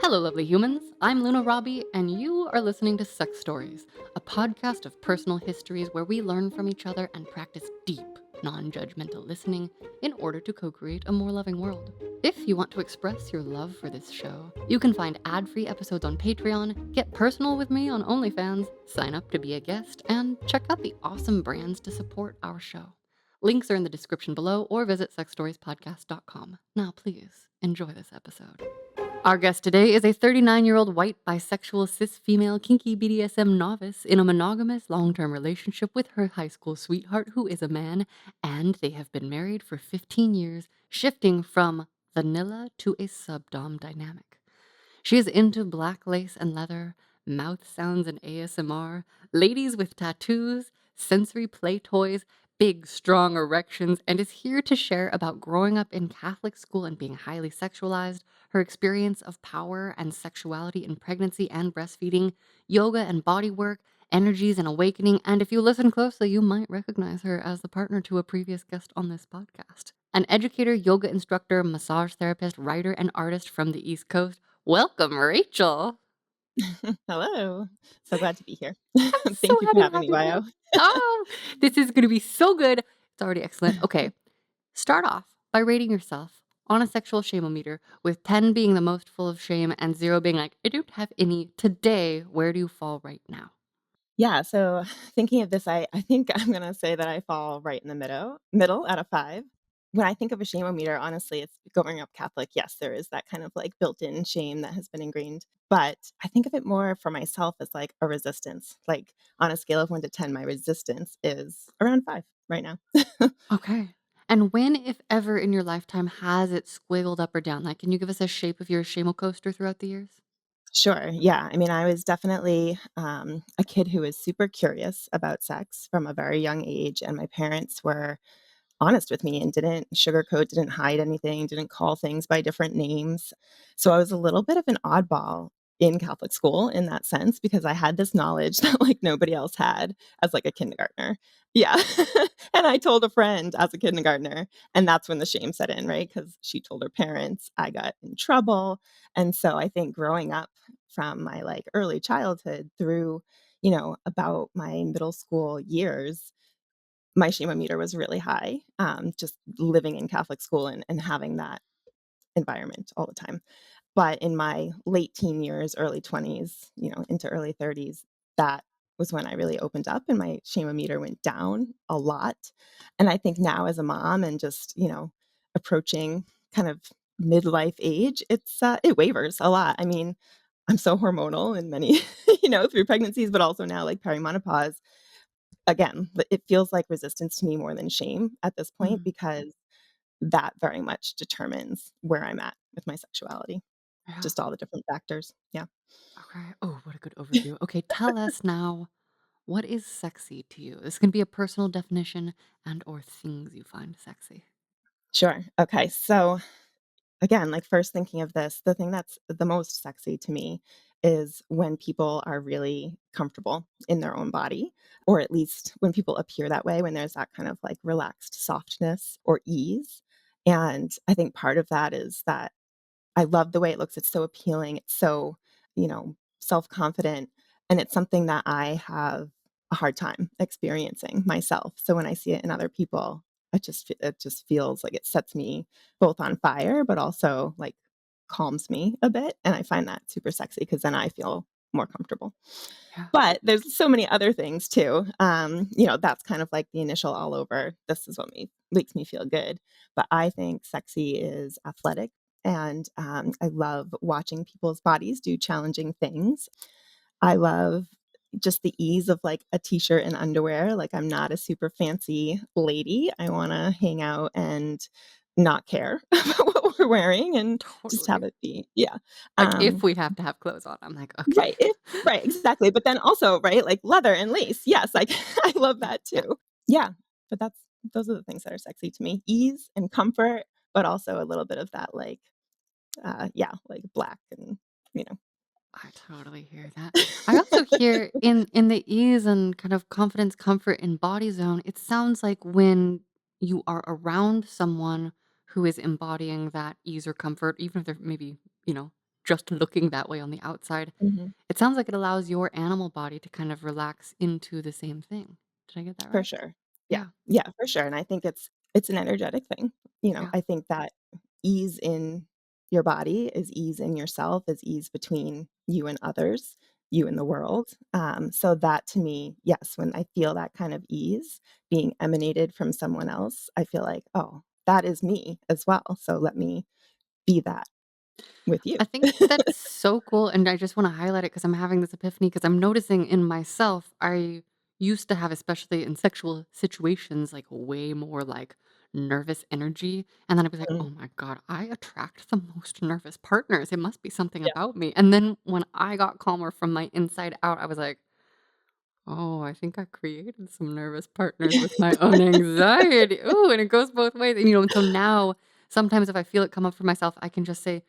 Hello, lovely humans. I'm Luna Robbie, and you are listening to Sex Stories, a podcast of personal histories where we learn from each other and practice deep, non judgmental listening in order to co create a more loving world. If you want to express your love for this show, you can find ad free episodes on Patreon, get personal with me on OnlyFans, sign up to be a guest, and check out the awesome brands to support our show. Links are in the description below or visit sexstoriespodcast.com. Now, please enjoy this episode. Our guest today is a 39-year-old white bisexual cis female kinky BDSM novice in a monogamous long-term relationship with her high school sweetheart who is a man, and they have been married for 15 years, shifting from vanilla to a subdom dynamic. She is into black lace and leather, mouth sounds and ASMR, ladies with tattoos, sensory play toys, big, strong erections, and is here to share about growing up in Catholic school and being highly sexualized, her experience of power and sexuality in pregnancy and breastfeeding, yoga and bodywork, energies and awakening, and if you listen closely, you might recognize her as the partner to a previous guest on this podcast. An educator, yoga instructor, massage therapist, writer, and artist from the East Coast. Welcome, Rachel. Hello. So glad to be here. I'm so Thank you for happy to having have me, you here. Bio. Oh, this is going to be so good. It's already excellent. Okay, start off by rating yourself on a sexual shame-o-meter, with 10 being the most full of shame and 0 being like, I don't have any. Today, where do you fall right now? Yeah, so thinking of this, I think I'm gonna say that I fall right in the middle out of 5. When I think of a shame-o-meter, honestly, it's growing up Catholic. Yes, there is that kind of like built-in shame that has been ingrained. But I think of it more for myself as like a resistance. Like on a scale of 1 to 10, my resistance is around 5 right now. Okay. And when, if ever, in your lifetime has it squiggled up or down? Like, can you give us a shape of your shame coaster throughout the years? Sure. Yeah. I mean, I was definitely a kid who was super curious about sex from a very young age, and my parents were honest with me and didn't sugarcoat, didn't hide anything, didn't call things by different names. So I was a little bit of an oddball in Catholic school in that sense because I had this knowledge that like nobody else had as like a kindergartner. Yeah. And I told a friend as a kindergartner, and that's when the shame set in, right? Because she told her parents, I got in trouble. And so I think growing up from my like early childhood through, about my middle school years, my shame-o-meter was really high, just living in Catholic school and having that environment all the time. But in my late teen years, early 20s, into early 30s, that was when I really opened up and my shame-o-meter went down a lot. And I think now as a mom and just, approaching kind of midlife age, it wavers a lot. I mean, I'm so hormonal in many, through pregnancies, but also now like perimenopause. Again, it feels like resistance to me more than shame at this point Mm, because that very much determines where I'm at with my sexuality, yeah. just all the different factors. Yeah. Okay. Oh, what a good overview. Okay, tell us now, what is sexy to you? This can be a personal definition and or things you find sexy. Sure. Okay. So again, like first thinking of this, the thing that's the most sexy to me is when people are really comfortable in their own body, or at least when people appear that way, when there's that kind of like relaxed softness or ease. And I think part of that is that I love the way it looks. It's so appealing. It's so, self-confident, and it's something that I have a hard time experiencing myself. So when I see it in other people, it just feels like it sets me both on fire, but also like calms me a bit. And I find that super sexy because then I feel more comfortable. Yeah. But there's so many other things too. That's kind of like the initial all over. This is what makes me feel good. But I think sexy is athletic. And I love watching people's bodies do challenging things. I love just the ease of like a t-shirt and underwear. Like I'm not a super fancy lady. I want to hang out and not care about what we're wearing and just have Totally. it be. Yeah. Like, if Um, we have to have clothes on, I'm like, "Okay." Right, right, exactly, but then also, right, like leather and lace, yes, like, I love that Yeah. too. Yeah, but those are the things that are sexy to me, ease and comfort, but also a little bit of that, like, yeah, like black and, you know. I totally hear that. I also hear in the ease and kind of confidence, comfort, and body zone, it sounds like when you are around someone who is embodying that ease or comfort, even if they're maybe, you know, just looking that way on the outside. Mhm. It sounds like it allows your animal body to kind of relax into the same thing. Did I get that For right? sure. Yeah. Yeah, Yeah, for sure, and I think it's an energetic thing. yeah. I think that ease in your body is ease in yourself, is ease between you and others, you and the world. So that to me, yes, when I feel that kind of ease being emanated from someone else, I feel like, "Oh, that is me as well, so let me be that with you." I think that's so cool, and I just wanna highlight it because 'cause I'm having this epiphany because 'cause I'm noticing in myself, I used to have, especially in sexual situations, like, way more, like, nervous energy, and then I'd be like, Mm, "Oh my god, I attract the most nervous partners, it must be something yeah, about me," and then when I got calmer from my inside out, I was like, "Oh, I think I created some nervous partners with my own anxiety." Ooh, and it goes both ways, and, and so now, sometimes if I feel it come up for myself, I can just say,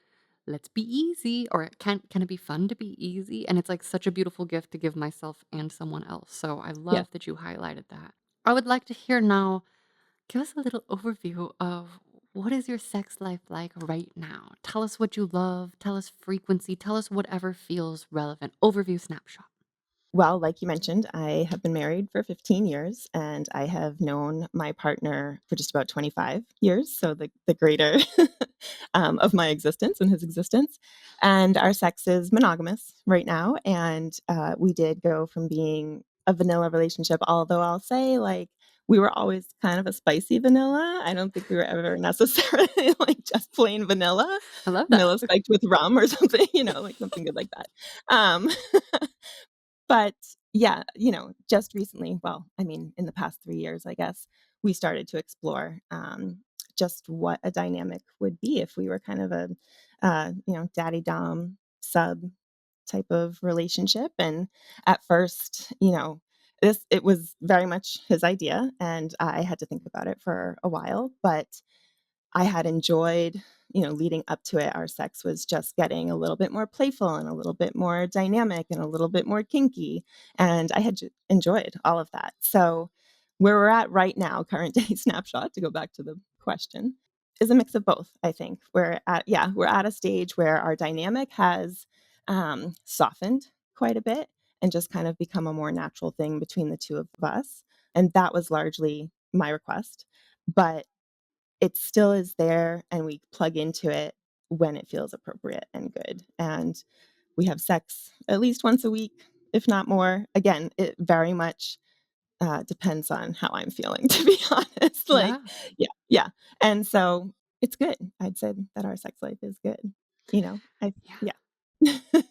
"Let's be easy," or can it be fun to be easy?" And it's, like, such a beautiful gift to give myself and someone else, so I yeah. love that you highlighted that. I would like to hear now, give us a little overview of what is your sex life like right now? Tell us what you love, tell us frequency, tell us whatever feels relevant. Overview snapshot. Well, like you mentioned, I have been married for 15 years and I have known my partner for just about 25 years. So the greater of my existence and his existence. And our sex is monogamous right now. And we did go from being a vanilla relationship, although I'll say, like, we were always kind of a spicy vanilla. I don't think we were ever necessarily like just plain vanilla, I love that. vanilla spiked with rum or something, like something good like that. Um, but yeah, just recently, well, I mean, in the past 3 years, I guess, we started to explore, just what a dynamic would be if we were kind of a, daddy dom sub type of relationship. And at first, it was very much his idea, and I had to think about it for a while, but I had enjoyed, leading up to it, our sex was just getting a little bit more playful and a little bit more dynamic and a little bit more kinky. And I had enjoyed all of that. So, where we're at right now, current day snapshot, to go back to the question, is a mix of both, I think. We're at a stage where our dynamic has softened quite a bit and just kind of become a more natural thing between the two of us. And that was largely my request. But it still is there, and we plug into it when it feels appropriate and good, and we have sex at least once a week, if not more. Again, it very much, depends on how I'm feeling, to be honest, like, Yeah. yeah, yeah, and so it's good. I'd say that our sex life is good, I Yeah. yeah.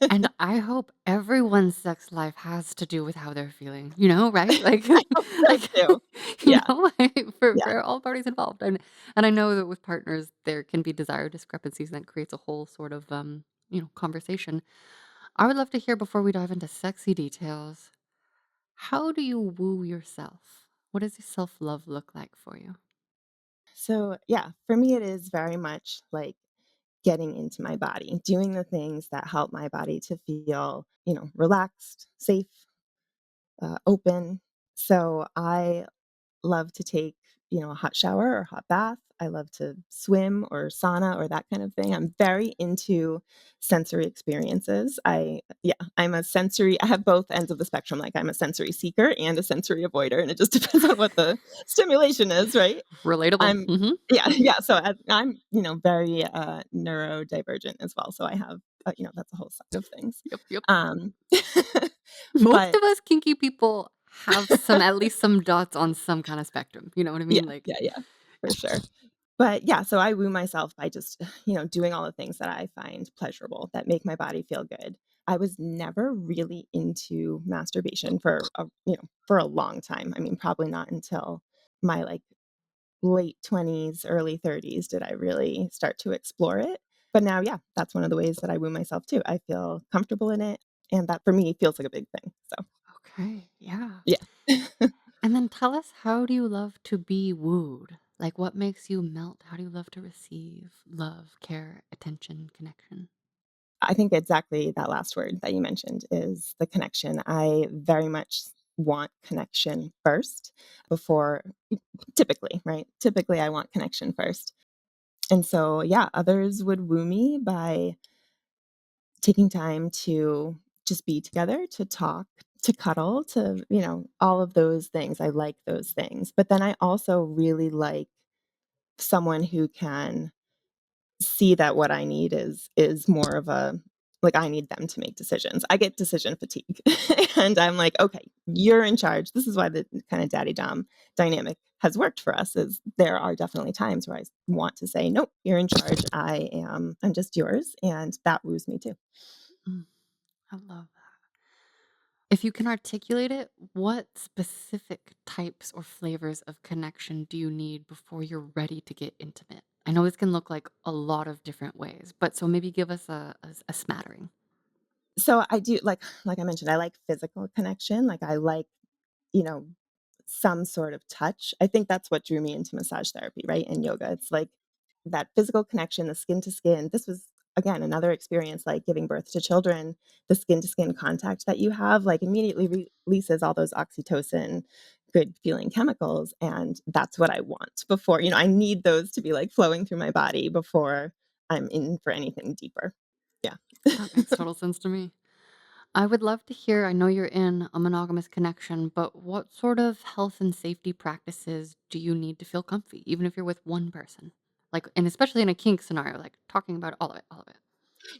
And I hope everyone's sex life has to do with how they're feeling, right? Like I hope so like, too. Yeah, like, for yeah. for all parties involved. And I know that with partners, there can be desire discrepancies, and that creates a whole sort of, conversation. I would love to hear before we dive into sexy details, how do you woo yourself? What does your self-love look like for you? So, yeah, for me, it is very much like getting into my body, doing the things that help my body to feel, relaxed, safe, open. So I love to take, a hot shower or hot bath. I love to swim or sauna or that kind of thing. I'm very into sensory experiences. I have both ends of the spectrum. Like, I'm a sensory seeker and a sensory avoider, and it just depends on what the stimulation is, right? Relatable. I'm Mhm. yeah, yeah, so I'm, very, neurodivergent as well, so I have, that's a whole side of things. Yep, yep. Um, Most but of us kinky people have some, at least some dots on some kinda spectrum, you know what I yeah, mean? Like, yeah, yeah, for sure. But, yeah, so I woo myself by just, doing all the things that I find pleasurable, that make my body feel good. I was never really into masturbation for a long time. I mean, probably not until my, like, late 20s, early 30s did I really start to explore it. But now, yeah, that's one of the ways that I woo myself too. I feel comfortable in it, and that for me feels like a big thing. So, okay, yeah. yeah. And then tell us, how do you love to be wooed? Like, what makes you melt? How do you love to receive love, care, attention, connection? I think exactly that last word that you mentioned is the connection. I very much want connection first before typically, right? Typically, I want connection first. And so, yeah, others would woo me by taking time to just be together, to talk, to cuddle, to, all of those things. I like those things. But then I also really like someone who can see that what I need is more of a like, I need them to make decisions. I get decision fatigue, and I'm like, "Okay, you're in charge." This is why the kinda daddy dom dynamic has worked for us, is there are definitely times where I want to say, "Nope, you're in charge. I'm just yours," and that woos me too. Mm, I love that. If you can articulate it, what specific types or flavors of connection do you need before you're ready to get intimate? I know this can look like a lot of different ways, but so maybe give us a smattering. So I do like I mentioned, I like physical connection, like, I like, you know, some sort of touch. I think that's what drew me into massage therapy, right, and yoga. It's like that physical connection, the skin to skin. This was, again, another experience like giving birth to children. The skin to skin contact that you have, like, immediately releases all those oxytocin, good feeling chemicals. And that's what I want before, I need those to be like flowing through my body before I'm in for anything deeper. Yeah. That makes total sense to me. I would love to hear, I know you're in a monogamous connection, but what sort of health and safety practices do you need to feel comfy, even if you're with one person? Like, and especially in a kink scenario, like talking about all of it, all of it.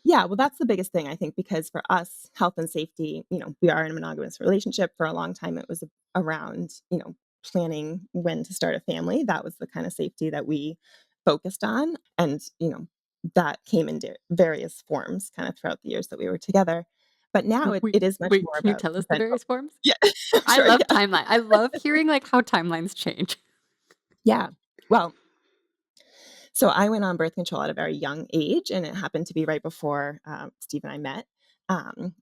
Yeah, well, that's the biggest thing, I think, because for us, health and safety, we are in a monogamous relationship. For a long time, it was around, planning when to start a family. That was the kind of safety that we focused on. And, that came in various forms kind of throughout the years that we were together. But now it, Wait, it is much wait, more can you about tell us the consent. various forms? Yeah, I sure. love Yeah. timeline. I love hearing like how timelines change. Yeah. Well, so I went on birth control at a very young age, and it happened to be right before Steve and I met.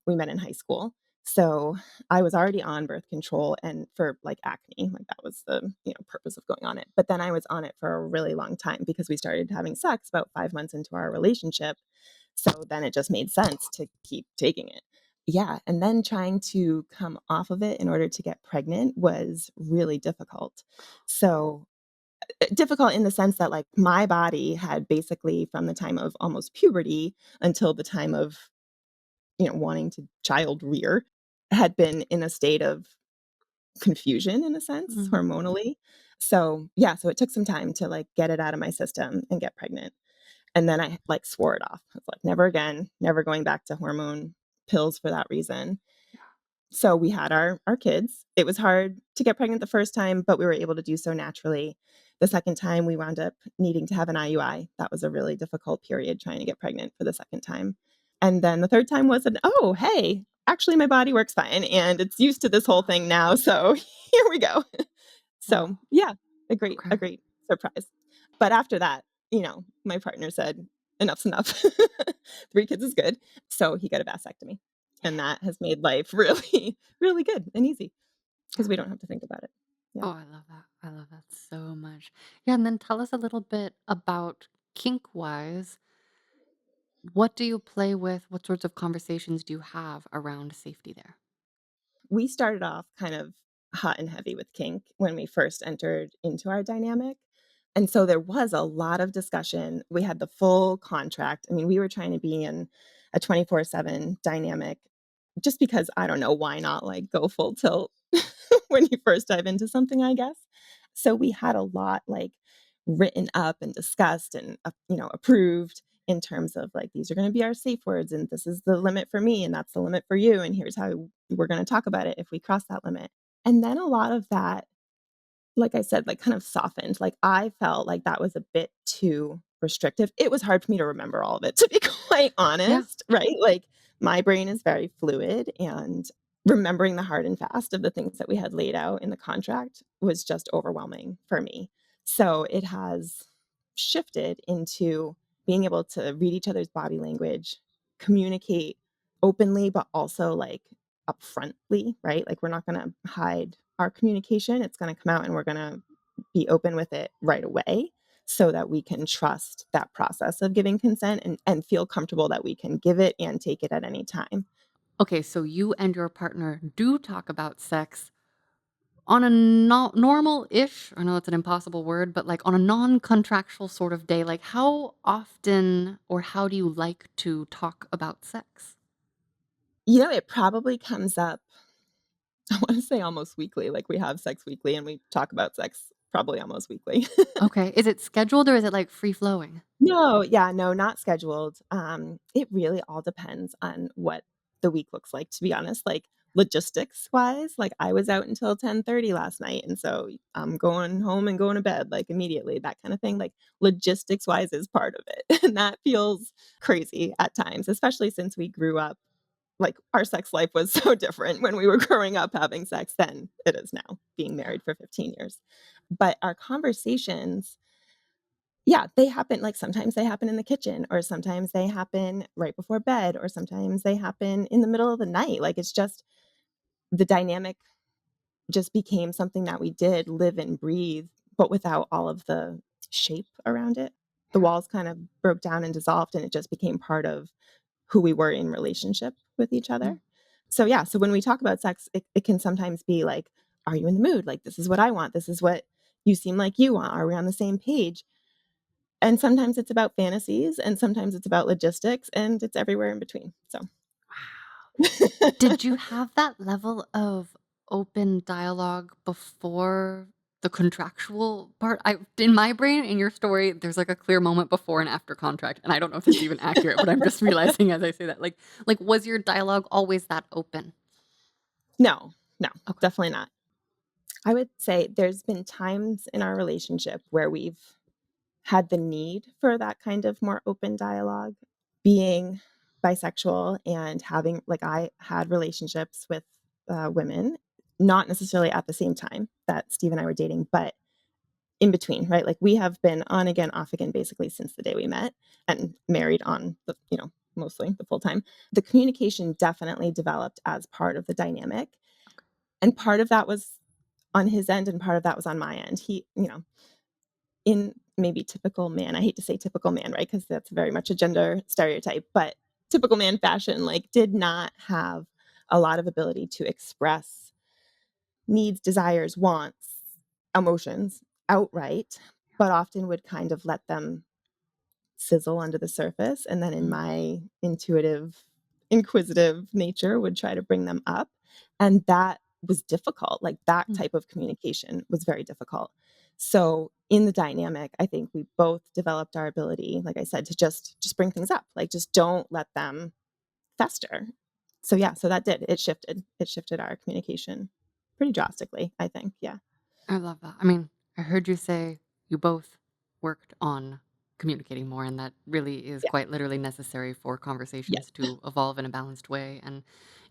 We met in high school. So I was already on birth control and for like acne, like that was the purpose of going on it. But then I was on it for a really long time because we started having sex about 5 months into our relationship. So then it just made sense to keep taking it. Yeah, and then trying to come off of it in order to get pregnant was really difficult. So difficult in the sense that, like, my body had basically from the time of almost puberty until the time of, wanting to child rear, had been in a state of confusion in a sense, Mm. hormonally. So, yeah, so it took some time to, like, get it out of my system and get pregnant. And then I, like, swore it off. I was like, "Never again, never going back to hormone pills for that reason." Yeah. So we had our kids. It was hard to get pregnant the first time, but we were able to do so naturally. The second time, we wound up needing to have an IUI. That was a really difficult period trying to get pregnant for the second time. And then the third time was an, "Oh, hey, actually my body works fine and it's used to this whole Wow. thing now, so here we go." So, Wow. yeah, a great Okay. a great surprise. But after that, my partner said, "Enough's enough. 3 kids is good." So he got a vasectomy, and Yeah. that has made life really, really good and easy because Yeah. we don't have to think about it. Yeah. Oh, I love that. I love that so much. Yeah. And then tell us a little bit about kink wise. What do you play with? What sorts of conversations do you have around safety there? We started off kind of hot and heavy with kink when we first entered into our dynamic. And so there was a lot of discussion. We had the full contract. I mean, we were trying to be in a 24/7 dynamic just because I don't know, why not like go full tilt when you first dive into something, I guess. So we had a lot like written up and discussed and approved in terms of like these are going to be our safe words and this is the limit for me and that's the limit for you and here's how we're going to talk about it if we cross that limit. And then a lot of that, like I said, like kind of softened. Like I felt like that was a bit too restrictive. It was hard for me to remember all of it, to be quite Yeah. honest, right? Like my brain is very fluid and remembering the hard and fast of the things that we had laid out in the contract was just overwhelming for me. So it has shifted into being able to read each other's body language, communicate openly, but also like upfrontly, right? Like we're not going to hide our communication. It's going to come out and we're going to be open with it right away so that we can trust that process of giving consent and feel comfortable that we can give it and take it at any time. Okay. So you and your partner do talk about sex On a normal-ish, I know that's an impossible word, but, like, on a non-contractual sort of day, like, how often or how do you like to talk about sex? It probably comes up, I wanna say almost weekly, like, we have sex weekly and we talk about sex probably almost weekly. Okay. Is it scheduled or is it, like, free flowing? No, yeah, no, not scheduled. It really all depends on what the week looks like, to be honest. Like, logistics-wise, like, I was out until 10:30 last night, and so I'm going home and going to bed, like, immediately, that kinda thing. Like, logistics-wise is part of it, and that feels crazy at times, especially since we grew up like, our sex life was so different when we were growing up having sex than it is now, being married for 15 years. But our conversations, yeah, they happen like, sometimes they happen in the kitchen, or sometimes they happen right before bed, or sometimes they happen in the middle of the night. Like, it's just the dynamic just became something that we did live and breathe, but without all of the shape around it. The Yeah. walls kind of broke down and dissolved, and it just became part of who we were in relationship with each other. Mm. So, yeah, so when we talk about sex, it can sometimes be like, "Are you in the mood? Like, this is what I want. This is what you seem like you want. Are we on the same page?" And sometimes it's about fantasies, and sometimes it's about logistics, and it's everywhere in between, so Wow. Did you have that level of open dialogue before the contractual part? In my brain, in your story, there's, like, a clear moment before and after contract, and I don't know if this is even accurate, but I'm just realizing as I say that, like, was your dialogue always that open? No, no, Okay. definitely not. I would say there's been times in our relationship where we've had the need for that kind of more open dialogue. Being bisexual and having like, I had relationships with, women, not necessarily at the same time that Steve and I were dating, but in between, right? Like, we have been on again, off again, basically since the day we met and married on the mostly the full time. The communication definitely developed as part of the dynamic, and part of that was on his end and part of that was on my end. He, in maybe typical man, I hate to say typical man, right? Because that's very much a gender stereotype, but typical man fashion, like, did not have a lot of ability to express needs, desires, wants, emotions outright, but often would kind of let them sizzle under the surface, and then in Mhm. my intuitive, inquisitive nature would try to bring them up, and that was difficult, like, that Mm. type of communication was very difficult. So, in the dynamic, I think we both developed our ability, like I said, to just bring things up, like, just don't let them fester. So, yeah, so that did, it shifted our communication pretty drastically, I think, yeah. I love that. I mean, I heard you say you both worked on communicating more, and that really is Yeah, quite literally necessary for yeah, conversations to evolve in a balanced way. And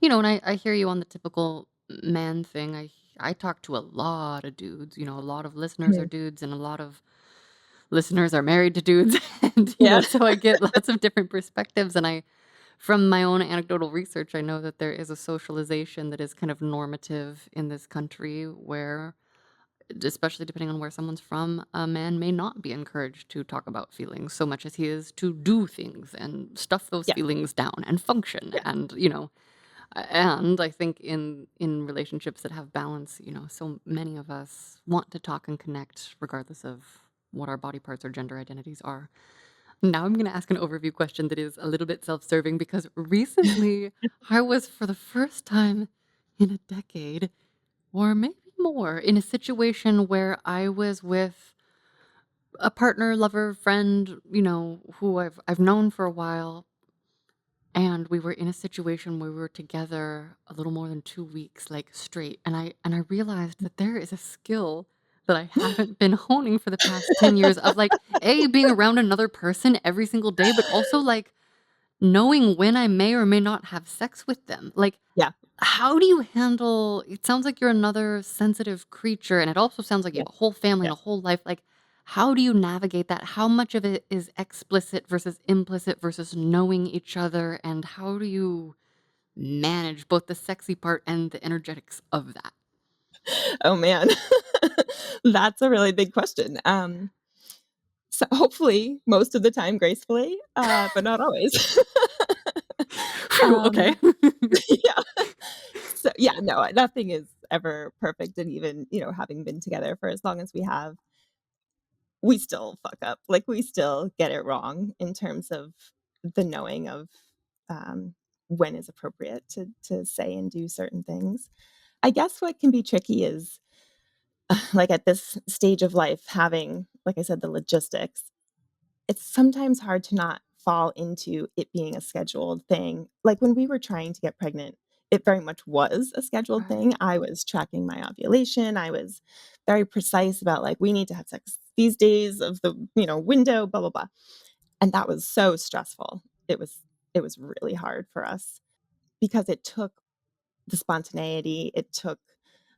I hear you on the typical man thing. I talk to a lot of dudes. A lot of listeners are mhm, dudes, and a lot of listeners are married to dudes, and yeah, so I get lots of different perspectives. And from my own anecdotal research, I know that there is a socialization that is kind of normative in this country where especially depending on where someone's from, a man may not be encouraged to talk about feelings so much as he is to do things and stuff those yeah, feelings down and function. yeah, And I think in relationships that have balance, so many of us want to talk and connect regardless of what our body parts or gender identities are. Now I'm going to ask an overview question that is a little bit self-serving because recently I was for the first time in a decade or maybe more, in a situation where I was with a partner, lover, friend, who I've known for a while, and we were in a situation where we were together a little more than 2 weeks, like, straight, and I realized that there is a skill that I haven't been honing for the past 10 years of, like, A, being around another person every single day, but also, like, knowing when I may or may not have sex with them. Like, yeah, how do you handle it sounds like you're another sensitive creature, and it also sounds like you have yes, a whole family and a yes. whole life, like, how do you navigate that? How much of it is explicit versus implicit versus knowing each other, and how do you manage both the sexy part and the energetics of that? Oh, man. That's a really big question. So hopefully most of the time gracefully, but not always. Phew, okay. Um, yeah. So, yeah, no, nothing is ever perfect, and even, having been together for as long as we have, we still fuck up. Like, we still get it wrong in terms of the knowing of, um, when is appropriate to say and do certain things. I guess what can be tricky is, like, at this stage of life, having, like I said, the logistics, it's sometimes hard to not fall into it being a scheduled thing. Like, when we were trying to get pregnant, it very much was a scheduled Right. thing. I was tracking my ovulation. I was very precise about, like, we need to have sex these days of the, window, blah, blah, blah. And that was so stressful. It was really hard for us because it took the spontaneity, it took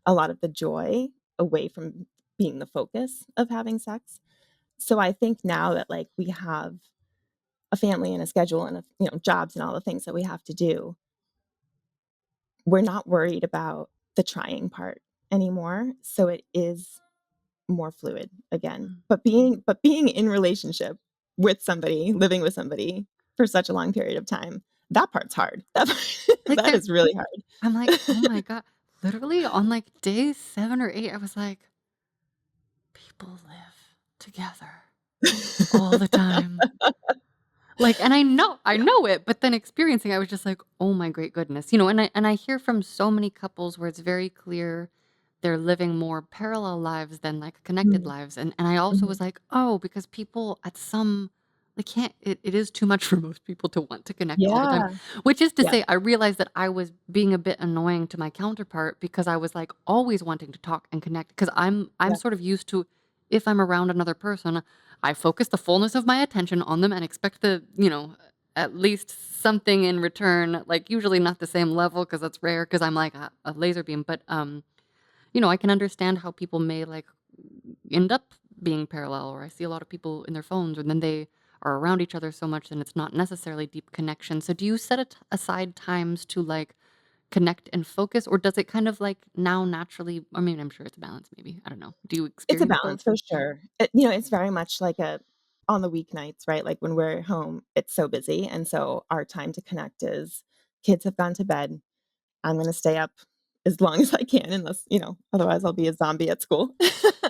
a lot of the joy away from being the focus of having sex. So I think now that, like, we have a family and a schedule and jobs and all the things that we have to do, we're not worried about the trying part anymore. So it is more fluid again. Mm. But being in relationship with somebody, living with somebody for such a long period of time, that part's hard. Like, That there is really I'm like, hard. "Oh my god." Literally on, like, day 7 or 8, I was like, "People live together all the time." Like, and I Yeah. know it, but then experiencing, I was just like, "Oh my great goodness." And I hear from so many couples where it's very clear they're living more parallel lives than, like, connected Mm, lives, and I also mhm. was like, "Oh," because people at some they can't it is too much for most people to want to connect all the time, Yeah. which is to Yeah. say, I realized that I was being a bit annoying to my counterpart because I was, like, always wanting to talk and connect because I'm Yeah. sort of used to if I'm around another person, I focus the fullness of my attention on them and expect at least something in return, like, usually not the same level because that's rare because 'cause I'm like a laser beam, but, I can understand how people may, like, end up being parallel, or I see a lot of people in their phones, and then they are around each other so much, and it's not necessarily deep connection. So do you set aside times to, like, connect and focus, or does it kind of, like, now naturally I mean, I'm sure it's a balance maybe, I don't know. Do you It's a experience both? balance for sure. It's very much like a on the weeknights, right? Like, when we're home, it's so busy, and so our time to connect is kids have gone to bed. I'm gonna stay up as long as I can unless, otherwise I'll be a zombie at school.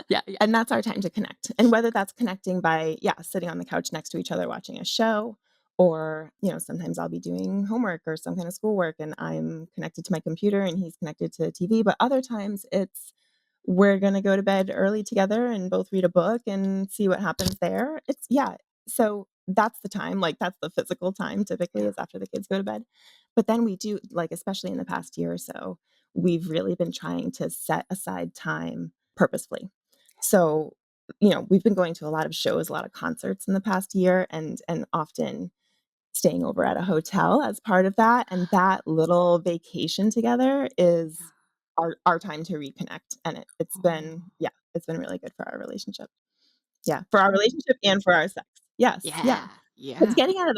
Yeah, yeah. And that's our time to connect. And whether that's connecting by, yeah, sitting on the couch next to each other watching a show, or, sometimes I'll be doing homework or some kind of schoolwork and I'm connected to my computer and he's connected to the TV. But other times it's we're gonna go to bed early together and both read a book and see what happens there. It's yeah. So that's the time, like, that's the physical time typically Yeah. is after the kids go to bed. But then we do, like, especially in the past year or so, we've really been trying to set aside time purposefully. So, we've been going to a lot of shows, a lot of concerts in the past year, and often staying over at a hotel as part of that, and that little vacation together Yeah. is our time to reconnect, and it's been Oh. yeah, it's been really good for our relationship. Yeah, for our relationship and for our sex. Yes, yeah. Yeah. 'Cause Yeah. getting out of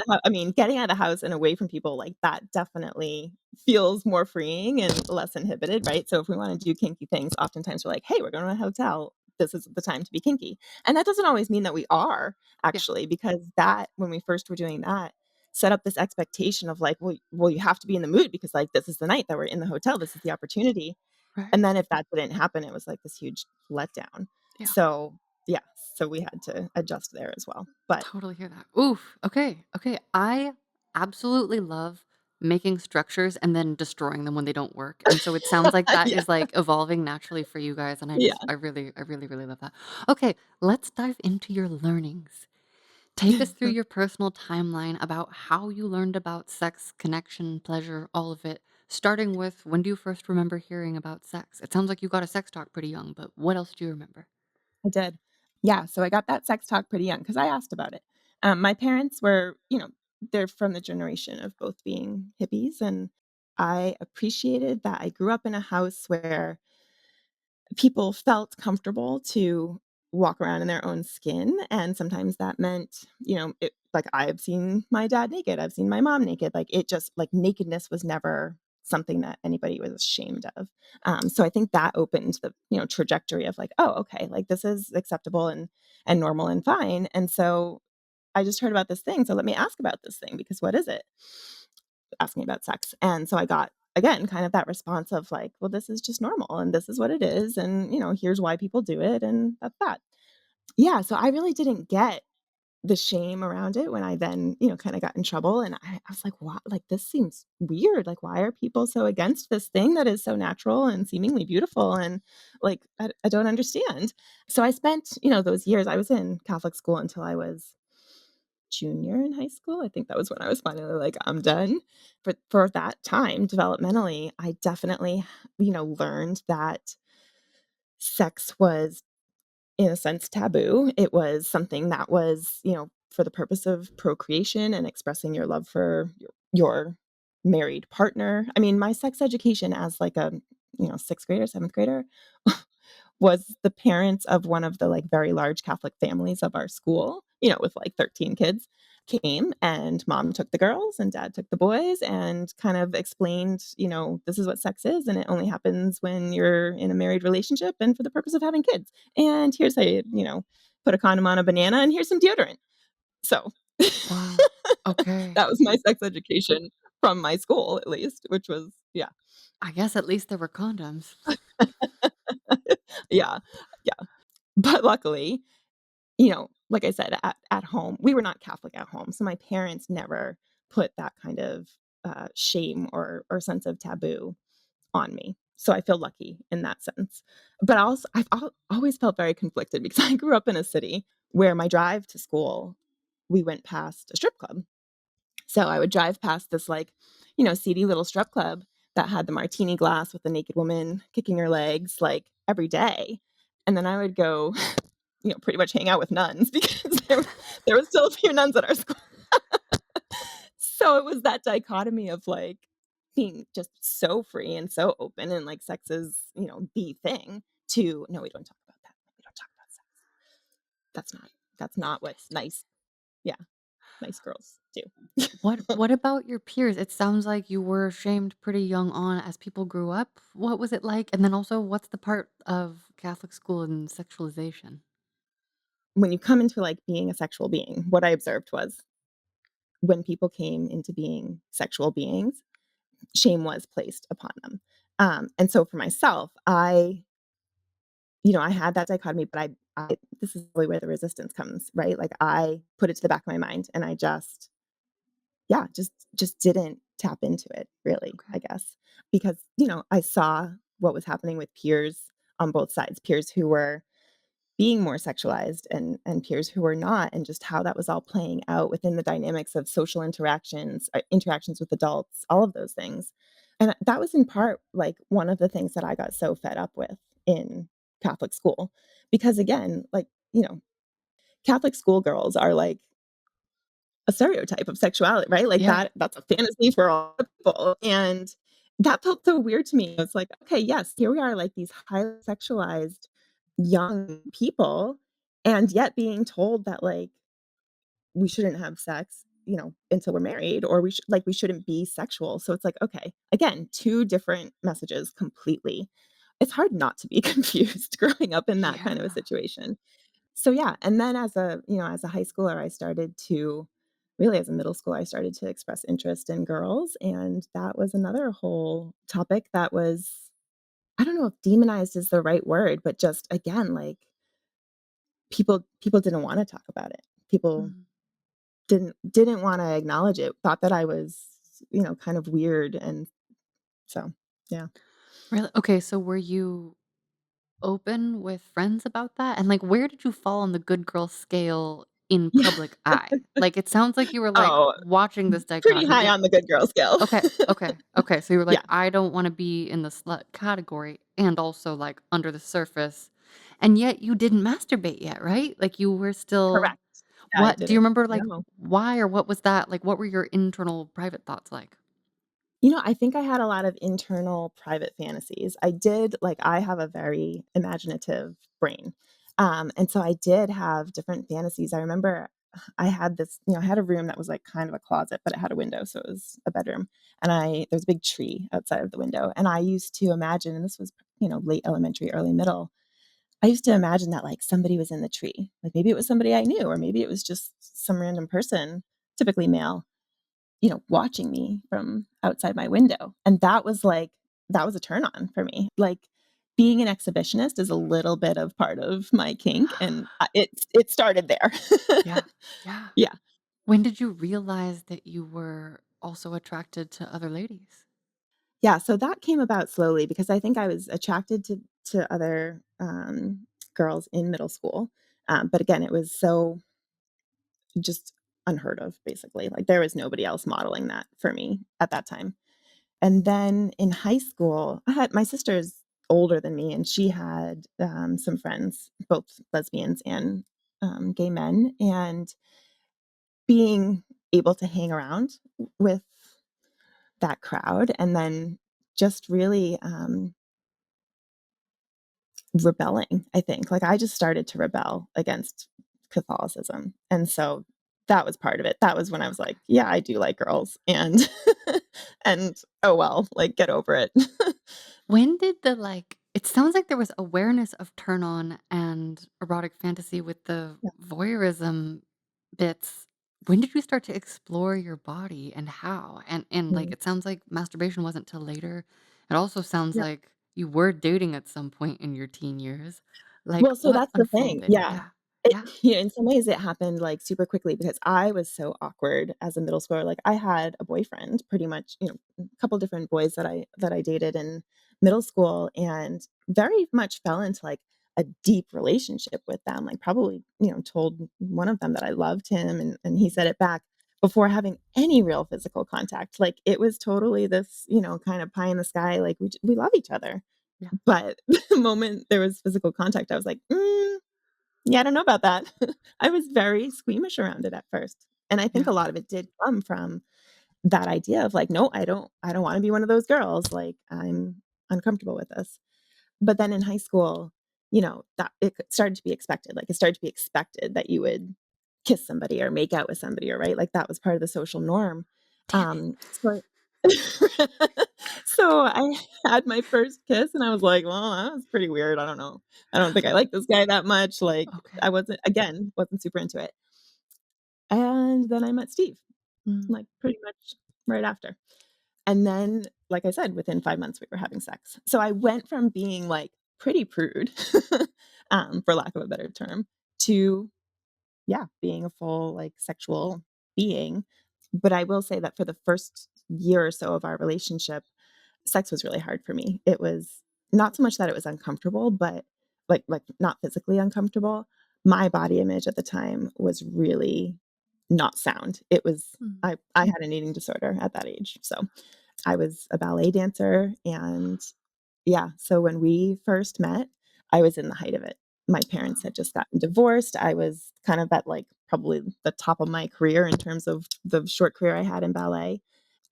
the house and away from people, like, that definitely feels more freeing and less inhibited, right? So if we wanna do kinky things, oftentimes we're like, "Hey, we're going to a hotel. This is the time to be kinky." And that doesn't always mean that we are, Yeah. actually, because that when we first were doing that, set up this expectation of, like, well, you have to be in the mood because, like, this is the night that we're in the hotel, this is the opportunity. Right. And then if that didn't happen, it was like this huge letdown. Yeah. So, yeah, so we had to adjust there as well. But Totally hear that. Oof. Okay. Okay. I absolutely love making structures and then destroying them when they don't work. And so it sounds like that yeah, is like evolving naturally for you guys. And yeah. I really, really love that. Okay. Let's dive into your learnings. Take us through your personal timeline about how you learned about sex, connection, pleasure, all of it. Starting with when do you first remember hearing about sex? It sounds like you got a sex talk pretty young, but what else do you remember? I did. Yeah, so I got that sex talk pretty young because I asked about it. My parents were, they're from the generation of both being hippies, and I appreciated that I grew up in a house where people felt comfortable to walk around in their own skin, and sometimes that meant, like, I've seen my dad naked, I've seen my mom naked, like, it just like, nakedness was never something that anybody was ashamed of. So I think that opened the, trajectory of, like, "Oh, okay, like, this is acceptable and normal and fine," and so I just heard about this thing, so let me ask about this thing because what is it? Ask me about sex, and so I got again, kind of that response of like, well, this is just normal and this is what it is. And, here's why people do it. And that's that. Yeah. So I really didn't get the shame around it when I then, kind of got in trouble. And I was like, wow, like this seems weird. Like, why are people so against this thing that is so natural and seemingly beautiful? And like, I don't understand. So I spent, those years, I was in Catholic school until I was junior in high school. I think that was when I was finally like, I'm done. But for that time, developmentally, I definitely, learned that sex was in a sense taboo. It was something that was, for the purpose of procreation and expressing your love for your married partner. I mean, my sex education as like a, 6th grader, 7th grader was the parents of one of the like very large Catholic families of our school, with like 13 kids came and mom took the girls and dad took the boys and kind of explained, this is what sex is and it only happens when you're in a married relationship and for the purpose of having kids. And here's how you, put a condom on a banana and here's some deodorant. So Wow. Okay. that was my sex education from my school, at least, which was, yeah. I guess at least there were condoms. Yeah. Yeah. But luckily, like I said, at home, we were not Catholic at home. So my parents never put that kind of shame or sense of taboo on me. So I feel lucky in that sense. But also, always felt very conflicted because I grew up in a city where my drive to school, we went past a strip club. So I would drive past this like, seedy little strip club that had the martini glass with the naked woman kicking her legs like every day. And then I would go, pretty much hang out with nuns because there was still a few nuns at our school. So it was that dichotomy of like being just so free and so open and like sex is, the thing to no, we don't talk about that. We don't talk about sex. That's not that's not what Interesting. nice, yeah, nice girls do. What about your peers? It sounds like you were shamed pretty young on as people grew up. What was it like? And then also, what's the part of Catholic school and sexualization? When you come into like being a sexual being, what I observed was when people came into being sexual beings, shame was placed upon them. And so for myself, I had that dichotomy, but I this is really where the resistance comes, right? Like I put it to the back of my mind and I just, yeah, just didn't tap into it really, Okay. I guess. Because, I saw what was happening with peers on both sides, peers who were being more sexualized and peers who were not, and just how that was all playing out within the dynamics of social interactions, interactions with adults, all of those things. And that was in part like one of the things that I got so fed up with in Catholic school. Because again, like, Catholic schoolgirls are like a stereotype of sexuality, right? Like Yeah. that's a fantasy for all people. And that felt so weird to me. It's like, okay, yes, here we are, like these highly sexualized young people, and yet being told that like we shouldn't have sex, until we're married, or we shouldn't be sexual. So it's like, okay, again, two different messages completely. It's hard not to be confused growing up in that Yeah. kind of a situation. So yeah, and then as a high schooler, I started to really as a middle school, I started to express interest in girls, and that was another whole topic that was I don't know if demonized is the right word, but just again, like people didn't wanna talk about it. People Mm. didn't wanna acknowledge it, thought that I was, kind of weird, and so, yeah. Really? Okay, so were you open with friends about that? And, like, where did you fall on the good girl scale in Yeah. public eye? Like, it sounds like you were, like, Oh, watching this pretty high dichotomy. on the good girl scale. Okay, okay, okay, so you were like, Yeah, "I don't wanna be in the slut category," and also, like, under the surface, and yet you didn't masturbate yet, right? Like, you were still correct. Yeah, I what do you didn't. remember, like, No. why or what was that like, what were your internal private thoughts like? I think I had a lot of internal private fantasies. I have a very imaginative brain. And so I did have different fantasies. I remember I had this, I had a room that was like kind of a closet, but it had a window. So it was a bedroom. And there's a big tree outside of the window. And I used to imagine, and this was, late elementary, early middle. I used to imagine that like somebody was in the tree. Like maybe it was somebody I knew, or maybe it was just some random person, typically male, watching me from outside my window. And that was a turn on for me. Like, being an exhibitionist is a little bit of part of my kink, and it started there. Yeah. Yeah. Yeah. When did you realize that you were also attracted to other ladies? Yeah, so that came about slowly because I think I was attracted to other, girls in middle school, but again, it was so just unheard of, basically. Like, there was nobody else modeling that for me at that time. And then in high school, I had my sister's older than me, and she had, some friends, both lesbians and, gay men, and being able to hang around with that crowd and then just really, rebelling, I think. Like, I just started to rebel against Catholicism, and so that was part of it. That was when I was like, "Yeah, I do like girls," and and, "Oh, well, like, get over it." When did the, like it sounds like there was awareness of turn on and erotic fantasy with the Yeah. voyeurism bits. When did you start to explore your body and how? And, like, Mm. it sounds like masturbation wasn't till later. It also sounds Yeah. like you were dating at some point in your teen years. Like, Well, so what that's the thing. unfolded? Yeah. Yeah. Yeah. In some ways it happened, like, super quickly because I was so awkward as a middle schooler. Like, I had a boyfriend pretty much, a couple different boys that I dated in middle school and very much fell into, like, a deep relationship with them. Like, probably, told one of them that I loved him and he said it back before having any real physical contact. Like, it was totally this, kind of pie in the sky, like, we love each other. Yeah. But the moment there was physical contact, I was like, yeah, I don't know about that. I was very squeamish around it at first, and I think Yeah. a lot of it did come from that idea of like, "No, I don't wanna be one of those girls, like, I'm uncomfortable with this." But then in high school, that it started to be expected, like, it started to be expected that you would kiss somebody or make out with somebody, or right? Like, that was part of the social norm. Damn it. So so I had my first kiss, and I was like, "Well, that was pretty weird, I don't know. I don't think I like this guy that much," like, Okay. I wasn't super into it. And then I met Steve, Mm. like, pretty much right after. And then, like I said, within 5 months, we were having sex. So I went from being, like, pretty prude, for lack of a better term, to, yeah, being a full, like, sexual being. But I will say that for the first year or so of our relationship, sex was really hard for me. It was not so much that it was uncomfortable, but not physically uncomfortable. My body image at the time was really not sound. It was Mm. I had an eating disorder at that age. So I was a ballet dancer and yeah, so when we first met, I was in the height of it. My parents Oh. had just gotten divorced. I was kind of at, like, probably the top of my career in terms of the short career I had in ballet,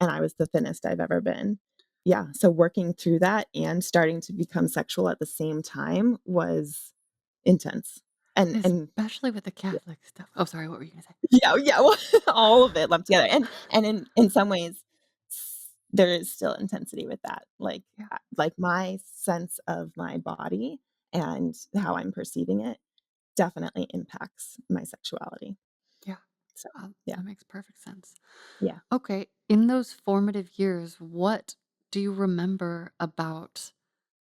and I was the thinnest I've ever been. Yeah, so working through that and starting to become sexual at the same time was intense. And Especially with the Catholic stuff. Oh, sorry, what were you gonna say? yeah, yeah, well, all of it lumped together, and in some ways, there is still intensity with that, Yeah. like, my sense of my body and how I'm perceiving it definitely impacts my sexuality, Yeah. so, yeah, That makes perfect sense. yeah, Okay, in those formative years, what do you remember about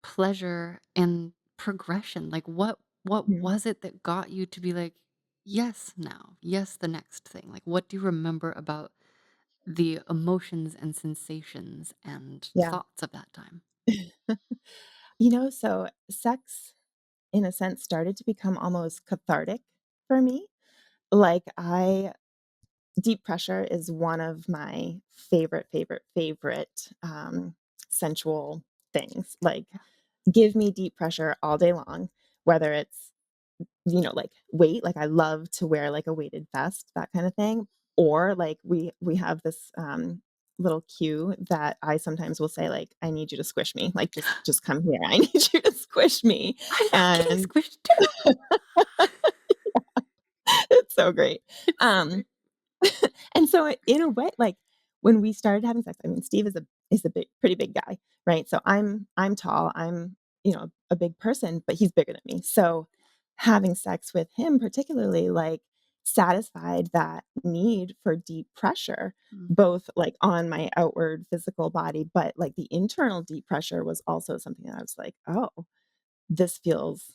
pleasure and progression? Like what mhm, was it that got you to be like, yes, now, yes, the next thing? Like what do you remember about the emotions and sensations and yeah. thoughts of that time? So sex, in a sense, started to become almost cathartic for me, like, I deep pressure is one of my favorite, favorite, favorite, sensual things. Like, Yeah. give me deep pressure all day long, whether it's, like weight, like I love to wear like a weighted vest, that kind of thing. Or like we have this little cue that I sometimes will say, like, I need you to squish me. Like, just come here. I need you to squish me. I love getting And squished too. it's so great. It's so Um great. And so in a way, like, when we started having sex, I mean, Steve is a pretty big guy, right? So I'm tall, I'm, a big person, but he's bigger than me. So having sex with him particularly, like, satisfied that need for deep pressure, Mhm. both like on my outward physical body, but like the internal deep pressure was also something that I was like, oh, this feels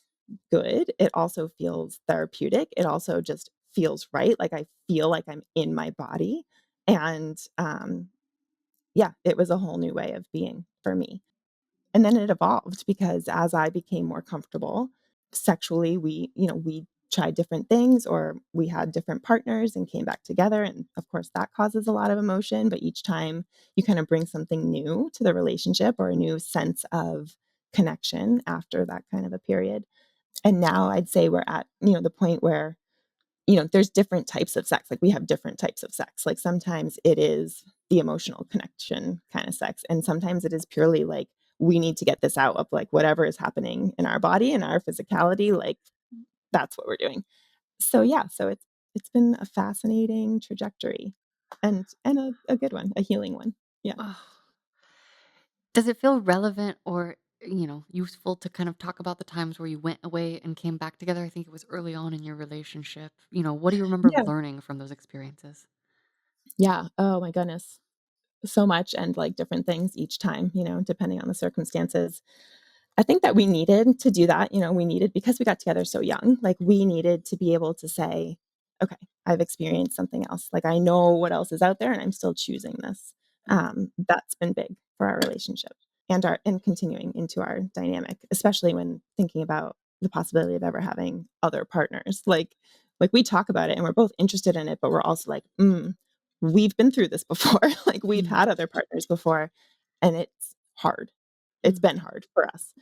good. It also feels therapeutic. It also just feels right. Like I feel like I'm in my body. And yeah, it was a whole new way of being for me. And then it evolved because as I became more comfortable sexually, we tried different things or we had different partners and came back together. And of course, that causes a lot of emotion. But each time you kind of bring something new to the relationship or a new sense of connection after that kind of a period. And now I'd say we're at, the point where there's different types of sex. Like we have different types of sex. Like sometimes it is the emotional connection kind of sex. And sometimes it is purely like, we need to get this out of like whatever is happening in our body and our physicality. Like that's what we're doing. So yeah, so it's been a fascinating trajectory and a good one, a healing one. Yeah. Ugh. Does it feel relevant or, useful to kind of talk about the times where you went away and came back together? I think it was early on in your relationship. What do you remember Yeah. learning from those experiences? Yeah. Oh my goodness. So much and like different things each time, depending on the circumstances. I think that we needed to do that, we needed because we got together so young, like, we needed to be able to say, "Okay, I've experienced something else, like, I know what else is out there, and I'm still choosing this." Mm, That's been big for our relationship and continuing into our dynamic, especially when thinking about the possibility of ever having other partners, like, we talk about it, and we're both interested in it, but we're also like, we've been through this before, like, we've mm, had other partners before, and it's hard. It's mm, been hard for us.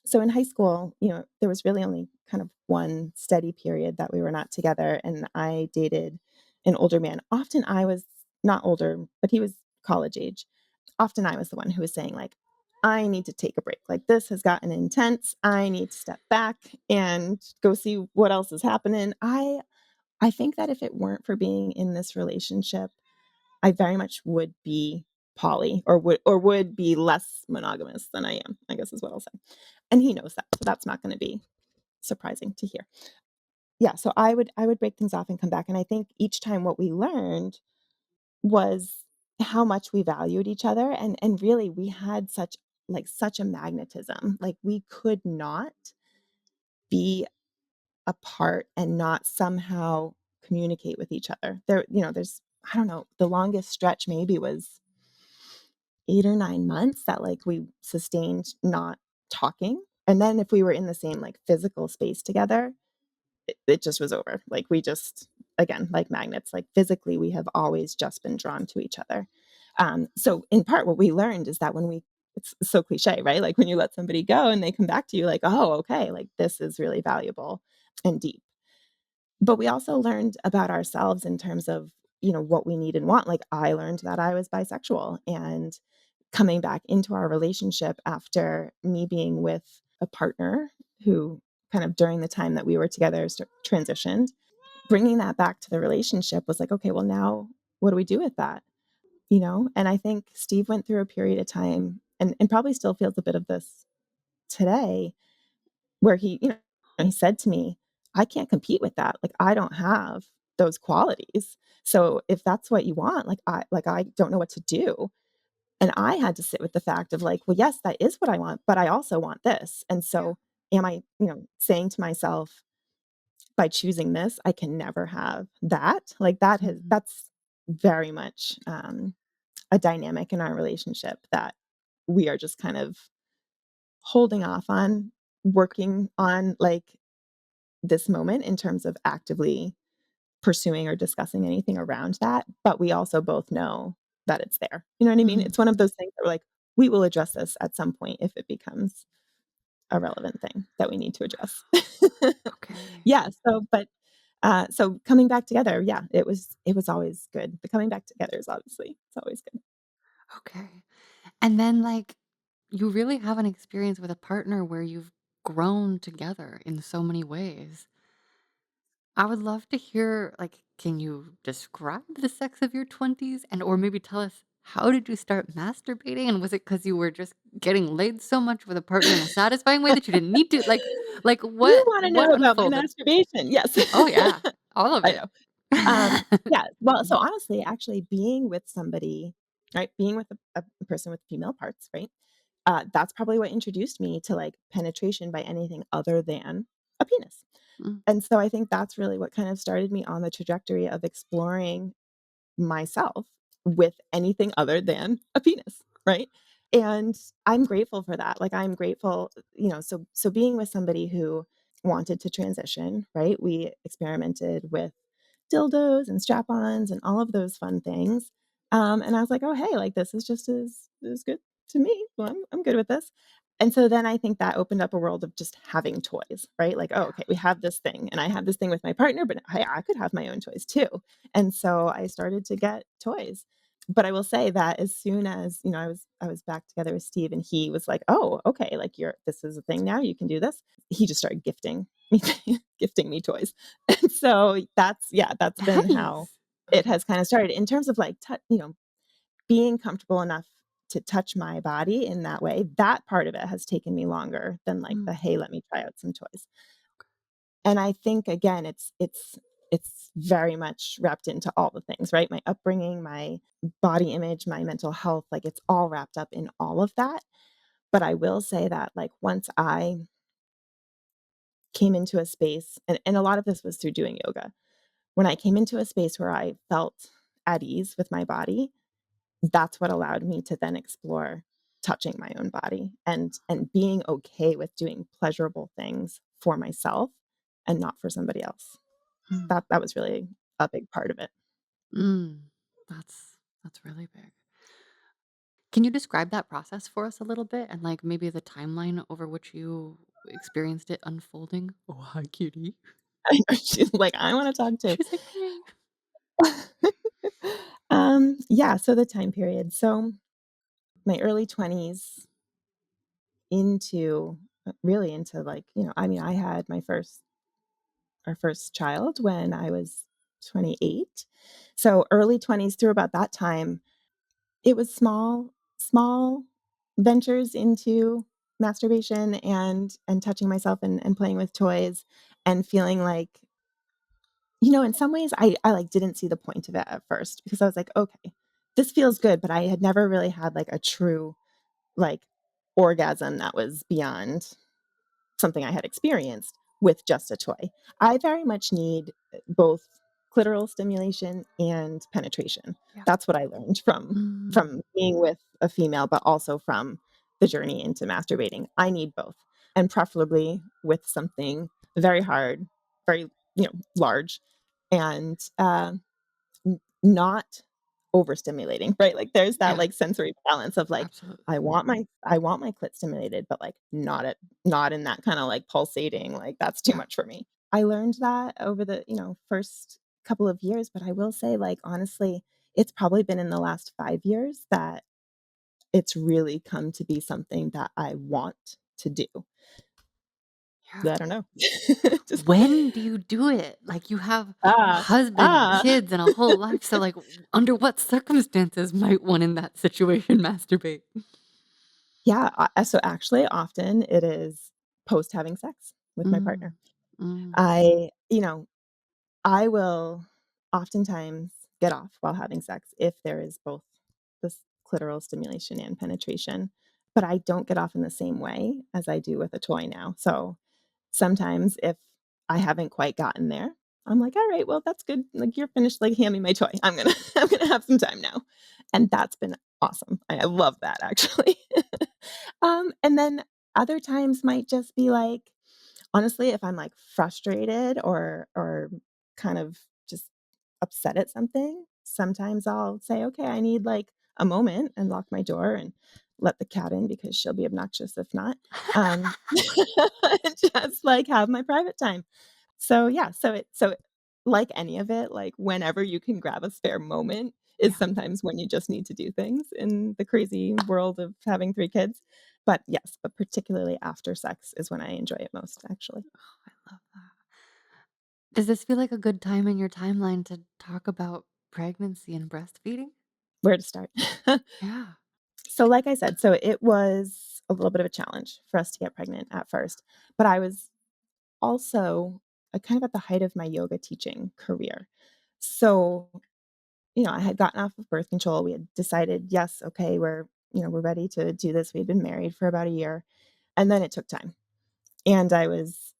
So in high school, there was really only kind of one steady period that we were not together, and I dated an older man. Often I was not older, but he was college age. Often I was the one who was saying like, I need to take a break. Like this has gotten intense. I need to step back and go see what else is happening. I think that if it weren't for being in this relationship, I very much would be poly or would be less monogamous than I am, I guess is what I'll say. And he knows that, so that's not gonna be surprising to hear. Yeah, so I would break things off and come back, and I think each time what we learned was how much we valued each other, and really we had such a magnetism, like, we could not be apart and not somehow communicate with each other. There's I don't know, the longest stretch maybe was 8 or 9 months that, like, we sustained not talking, and then if we were in the same, like, physical space together, it just was over. Like, we just again, like magnets, like, physically, we have always just been drawn to each other. So in part, what we learned is that when we it's so cliche, right? Like, when you let somebody go and they come back to you like, "Oh, okay, like, this is really valuable and deep." But we also learned about ourselves in terms of, what we need and want. Like, I learned that I was bisexual, and coming back into our relationship after me being with a partner who kind of during the time that we were together transitioned, bringing that back to the relationship was like, okay, well, now what do we do with that? And I think Steve went through a period of time and probably still feels a bit of this today where he said to me, I can't compete with that. Like, I don't have those qualities. So if that's what you want, like I don't know what to do. And I had to sit with the fact of like, well, yes, that is what I want, but I also want this. And yeah. so am I, saying to myself, by choosing this, I can never have that. Like Mhm. that's very much a dynamic in our relationship that we are just kind of holding off on working on like this moment in terms of actively pursuing or discussing anything around that, but we also both know that it's there. You know what I mean? Mhm. It's one of those things that we're like, we will address this at some point if it becomes a relevant thing that we need to address. Okay. Yeah, so coming back together, yeah, it was always good. The coming back together is obviously it's always good. Okay. And then, like, you really have an experience with a partner where you've grown together in so many ways. I would love to hear, like, can you describe the sex of your 20s? And or maybe tell us, how did you start masturbating? And was it because you were just getting laid so much with a partner in a satisfying way that you didn't need to? Like You what wanna know what about my unfolded? masturbation, yes. Oh, yeah. All of I it. know. Yeah, well, so honestly, actually being with somebody, right, being with a person with female parts, right, that's probably what introduced me to, like, penetration by anything other than a penis. Mm, And so I think that's really what kind of started me on the trajectory of exploring myself with anything other than a penis, right? And I'm grateful for that. Like I'm grateful, so being with somebody who wanted to transition, right? We experimented with dildos and strap-ons and all of those fun things. And I was like, oh hey, like this is just as good to me. Well, I'm good with this. And so then I think that opened up a world of just having toys, right? Like, oh, yeah. okay, we have this thing, and I have this thing with my partner, but hey, I could have my own toys too. And so I started to get toys. But I will say that as soon as, I was back together with Steve and he was like, "Oh, okay, like you're this is a thing now, you can do this." He just started gifting me gifting me toys. And so that's been how Nice. it Okay. has kind of started in terms of like being comfortable enough to touch my body in that way. That part of it has taken me longer than like the, Mm, "Hey, let me try out some toys." And I think again, it's very much wrapped into all the things, right? My upbringing, my body image, my mental health, like it's all wrapped up in all of that. But I will say that like once I came into a space, and a lot of this was through doing yoga. When I came into a space where I felt at ease with my body, that's what allowed me to then explore touching my own body and being okay with doing pleasurable things for myself and not for somebody else. mm, That was really a big part of it. mm. That's really big. Can you describe that process for us a little bit and like maybe the timeline over which you experienced it unfolding? Oh, hi, cutie. I know she's like, "I wanna talk too." She's like, hey. Yeah, so the time period. So, my early 20s into really into, like, I mean, I had our first child when I was 28. So, early 20s through about that time, it was small ventures into masturbation and touching myself and playing with toys and feeling like, in some ways I like didn't see the point of it at first because I was like, okay, this feels good, but I had never really had like a true like orgasm that was beyond something I had experienced with just a toy. I very much need both clitoral stimulation and penetration. Yeah. That's what I learned Mm, from being with a female, but also from the journey into masturbating. I need both, and preferably with something very hard, very large, and not overstimulating, right? Like there's that yeah, like sensory balance of like absolutely. I want my clit stimulated, but like not in that kind of like pulsating, like that's too Yeah. much for me. I learned that over the, first couple of years, but I will say like honestly, it's probably been in the last 5 years that it's really come to be something that I want to do. Yeah. I don't know. Just When do you do it? Like, you have a ah, husband and ah. kids and a whole life, so, like, under what circumstances might one in that situation masturbate? Yeah, so actually often it is post having sex with my partner. Mm, mm, I you know, I will oftentimes get off while having sex if there is both this clitoral stimulation and penetration, but I don't get off in the same way as I do with a toy now. So, sometimes if I haven't quite gotten there, I'm like, "All right, well, that's good. Like, you're finished, like, hand me my toy. I'm gonna I'm gonna have some time now." And that's been awesome. I love that actually. And then other times might just be like, honestly, if I'm, like, frustrated or kind of just upset at something, sometimes I'll say, "Okay, I need, like, a moment," and lock my door and let the cat in because she'll be obnoxious if not. Um, and just, like, have my private time. So, yeah, like any of it, like, whenever you can grab a spare moment is yeah. sometimes when you just need to do things in the crazy world of having 3 kids. But yes, but particularly after sex is when I enjoy it most, actually. I love that. Does this feel like a good time in your timeline to talk about pregnancy and breastfeeding? Where to start? Yeah. So, like I said, so it was a little bit of a challenge for us to get pregnant at first, but I was also kind of at the height of my yoga teaching career. So, I had gotten off of birth control. We had decided, yes, okay, we're ready to do this. We had been married for about a year, and then it took time. And I was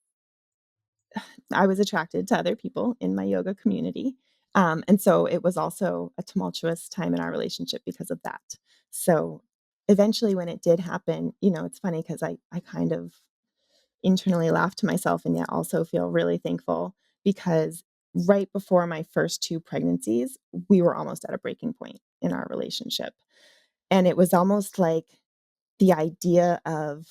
attracted to other people in my yoga community. And so it was also a tumultuous time in our relationship because of that. So eventually when it did happen, it's funny because I kind of internally laugh to myself and yet also feel really thankful because right before my first two pregnancies, we were almost at a breaking point in our relationship. And it was almost like the idea of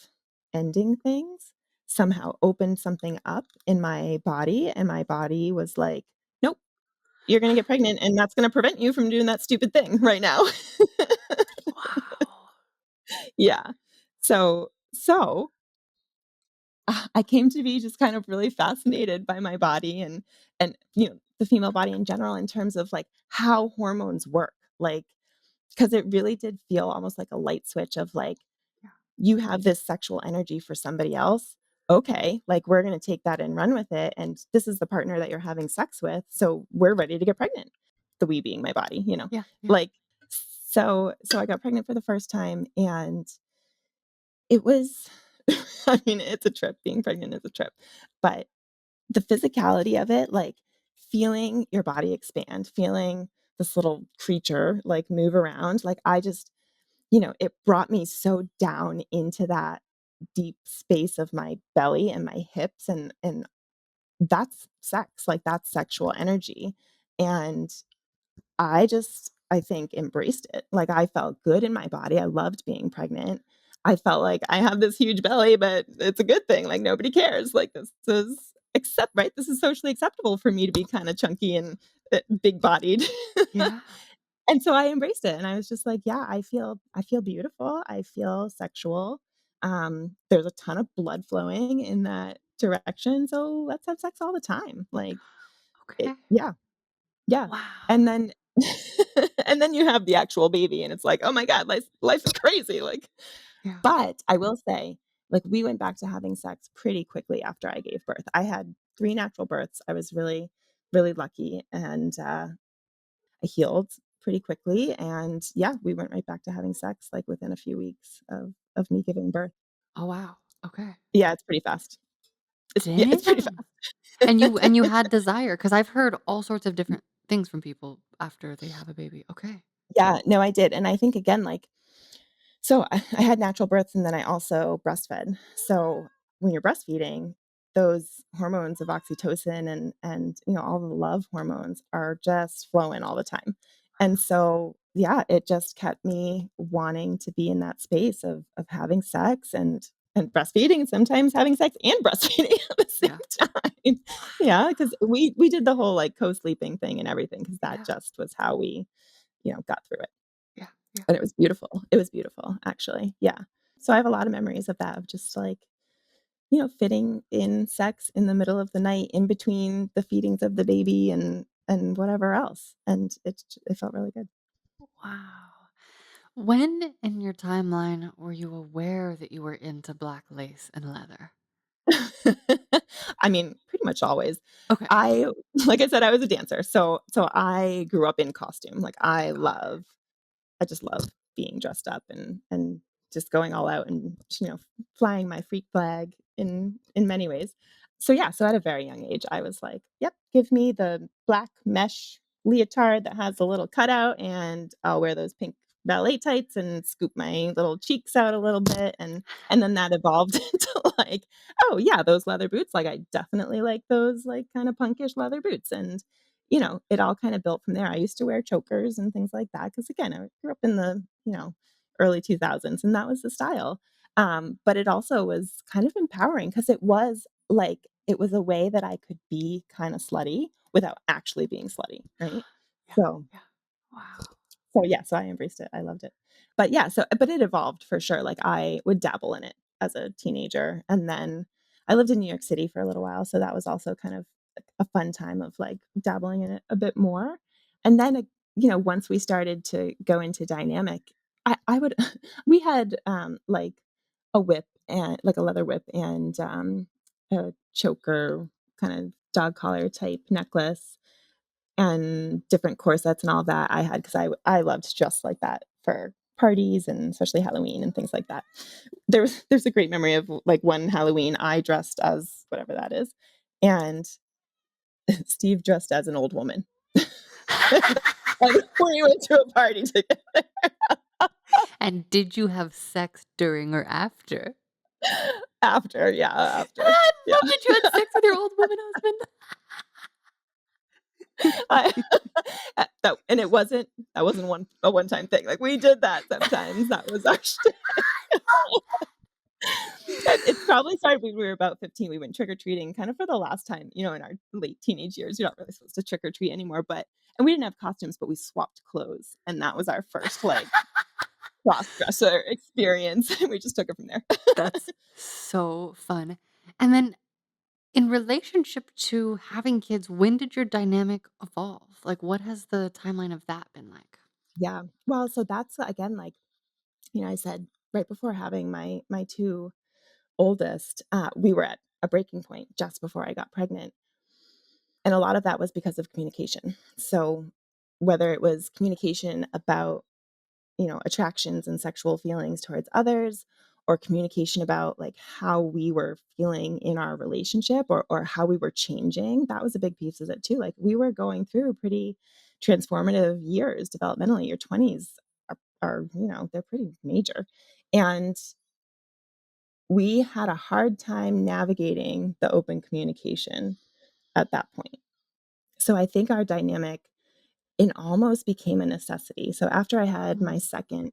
ending things somehow opened something up in my body, and my body was like, "Nope, you're gonna get pregnant, and that's gonna prevent you from doing that stupid thing right now." Wow. Yeah. So, I came to be just kind of really fascinated by my body and, the female body in general in terms of, like, how hormones work, like, because it really did feel almost like a light switch of, like, Yeah. you have this sexual energy for somebody else. Okay, like we're going to take that and run with it. And this is the partner that you're having sex with. So we're ready to get pregnant. The we being my body. Yeah. Yeah. Like, so I got pregnant for the first time and it was, I mean, it's a trip. Being pregnant is a trip. But the physicality of it, like feeling your body expand, feeling this little creature like move around, like I just, it brought me so down into that deep space of my belly and my hips and that's sex, like that's sexual energy. And I think embraced it. Like I felt good in my body. I loved being pregnant. I felt like I have this huge belly, but it's a good thing. Like nobody cares. Like this is accept right. This is socially acceptable for me to be kind of chunky and big bodied. Yeah. And so I embraced it and I was just like, yeah, I feel beautiful. I feel sexual. There's a ton of blood flowing in that direction. So let's have sex all the time. Like it Okay. yeah, yeah. Wow. And then and then you have the actual baby and it's like, "Oh my god, life is crazy." Like Yeah. but I will say, like we went back to having sex pretty quickly after I gave birth. I had 3 natural births. I was really, really lucky and I healed pretty quickly, and yeah, we went right back to having sex, like, within a few weeks of me giving birth. Oh, wow. Okay. Yeah, it's pretty fast. It's pretty Damn. fast. And you had desire, because 'cause I've heard all sorts of different things from people after they have a baby. Okay. Yeah, no, I did, and I think again, like so I had natural births and then I also breastfed. So when you're breastfeeding, those hormones of oxytocin and all the love hormones are just flowing all the time. And so yeah, it just kept me wanting to be in that space of having sex and breastfeeding, sometimes having sex and breastfeeding at the Yeah. same time. Yeah, because we did the whole like co-sleeping thing and everything because that Yeah. just was how we, got through it. Yeah. Yeah. And it was beautiful. It was beautiful, actually, yeah. So I have a lot of memories of that, of just, like, fitting in sex in the middle of the night in between the feedings of the baby and whatever else, and it felt really good. Wow. When in your timeline were you aware that you were into black lace and leather? I mean, pretty much always. Okay. I like I said, I was a dancer, so I grew up in costume, like, Got it. I just love being dressed up and just going all out and, flying my freak flag in many ways. So, yeah, so at a very young age, I was like, "Yep, give me the black mesh leotard that has a little cutout, and I'll wear those pink ballet tights and scoop my little cheeks out a little bit," and then that evolved into, like, "Oh, yeah, those leather boots, like, I definitely like those, like, kinda punkish leather boots," and it all kind of built from there. I used to wear chokers and things like that because again, I grew up in the, early 2000s and that was the style. But it also was kind of empowering because it was a way that I could be kind of slutty without actually being slutty, right? Yeah. So Yeah. Wow. yeah, so I embraced it. I loved it. But yeah, but it evolved for sure. Like I would dabble in it as a teenager and then I lived in New York City for a little while, so that was also kind of a fun time of like dabbling in it a bit more. And then once we started to go into dynamic, I would we had like a whip and like a leather whip and a choker kind of dog collar type necklace and different corsets and all that I had because I loved dress like that for parties and especially Halloween and things like that. There's a great memory of like one Halloween I dressed as whatever that is, and Steve dressed as an old woman. Like we went to a party together. And did you have sex during or after? After, yeah, after. I Yeah. love that you had sex with your old woman husband. I and that wasn't a one-time thing. Like we did that sometimes. That was actually it's probably started when we were about 15. We went trick-or-treating kind of for the last time, in our late teenage years. You're not really supposed to trick or treat anymore, and we didn't have costumes, but we swapped clothes. And that was our first like cross-dresser experience. We just took it from there. That's so fun. And then in relationship to having kids, when did your dynamic evolve? Like, what has the timeline of that been like? Yeah. Well, so that's again, like, I said right before having my two oldest, we were at a breaking point just before I got pregnant. And a lot of that was because of communication. So whether it was communication about, attractions and sexual feelings towards others, or communication about like how we were feeling in our relationship, or how we were changing, that was a big piece of it too. Like we were going through pretty transformative years developmentally. Your 20s are, they're pretty major. And we had a hard time navigating the open communication at that point. So I think our dynamic, it almost became a necessity. So after I had my Mm, second,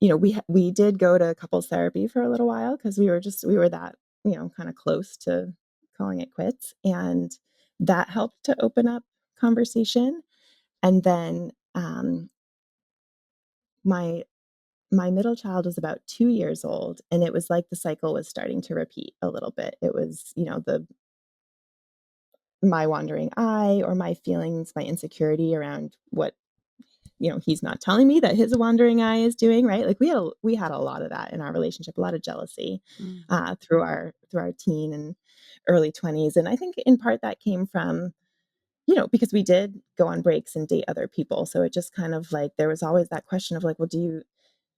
we did go to couples therapy for a little while because we were that, kind of close to calling it quits, and that helped to open up conversation. And then my my middle child was about 2 years old, and it was like the cycle was starting to repeat a little bit. It was, the my wandering eye or my feelings, my insecurity around what, he's not telling me that his wandering eye is doing, right? Like we had a lot of that in our relationship, a lot of jealousy mm, through our teen and early 20s. And I think in part that came from, because we did go on breaks and date other people. So it just kind of like there was always that question of like, well, do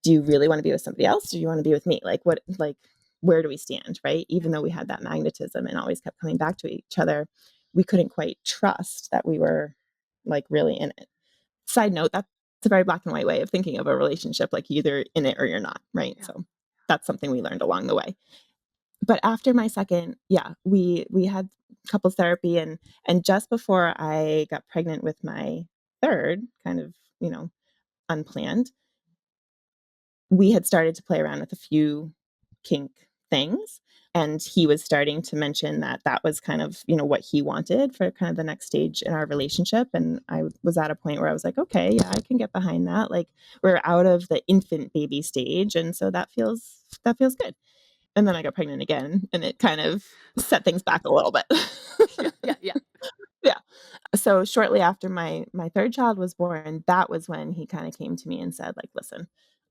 you really want to be with somebody else? Do you want to be with me? Where do we stand? Right. Even yeah. though we had that magnetism and always kept coming back to each other, we couldn't quite trust that we were like really in it. Side note, that's a very black and white way of thinking of a relationship, like either in it or you're not. Right. Yeah. So that's something we learned along the way. But after my second, yeah, we had couples therapy, and just before I got pregnant with my third, kind of, unplanned, we had started to play around with a few kink things, and he was starting to mention that that was kind of, what he wanted for kind of the next stage in our relationship. And I was at a point where I was like, okay, yeah, I can get behind that. Like we're out of the infant baby stage, and so that feels good. And then I got pregnant again, and it kind of set things back a little bit. Yeah. Yeah. Yeah. Yeah. So shortly after my third child was born, that was when he kind of came to me and said, like, listen,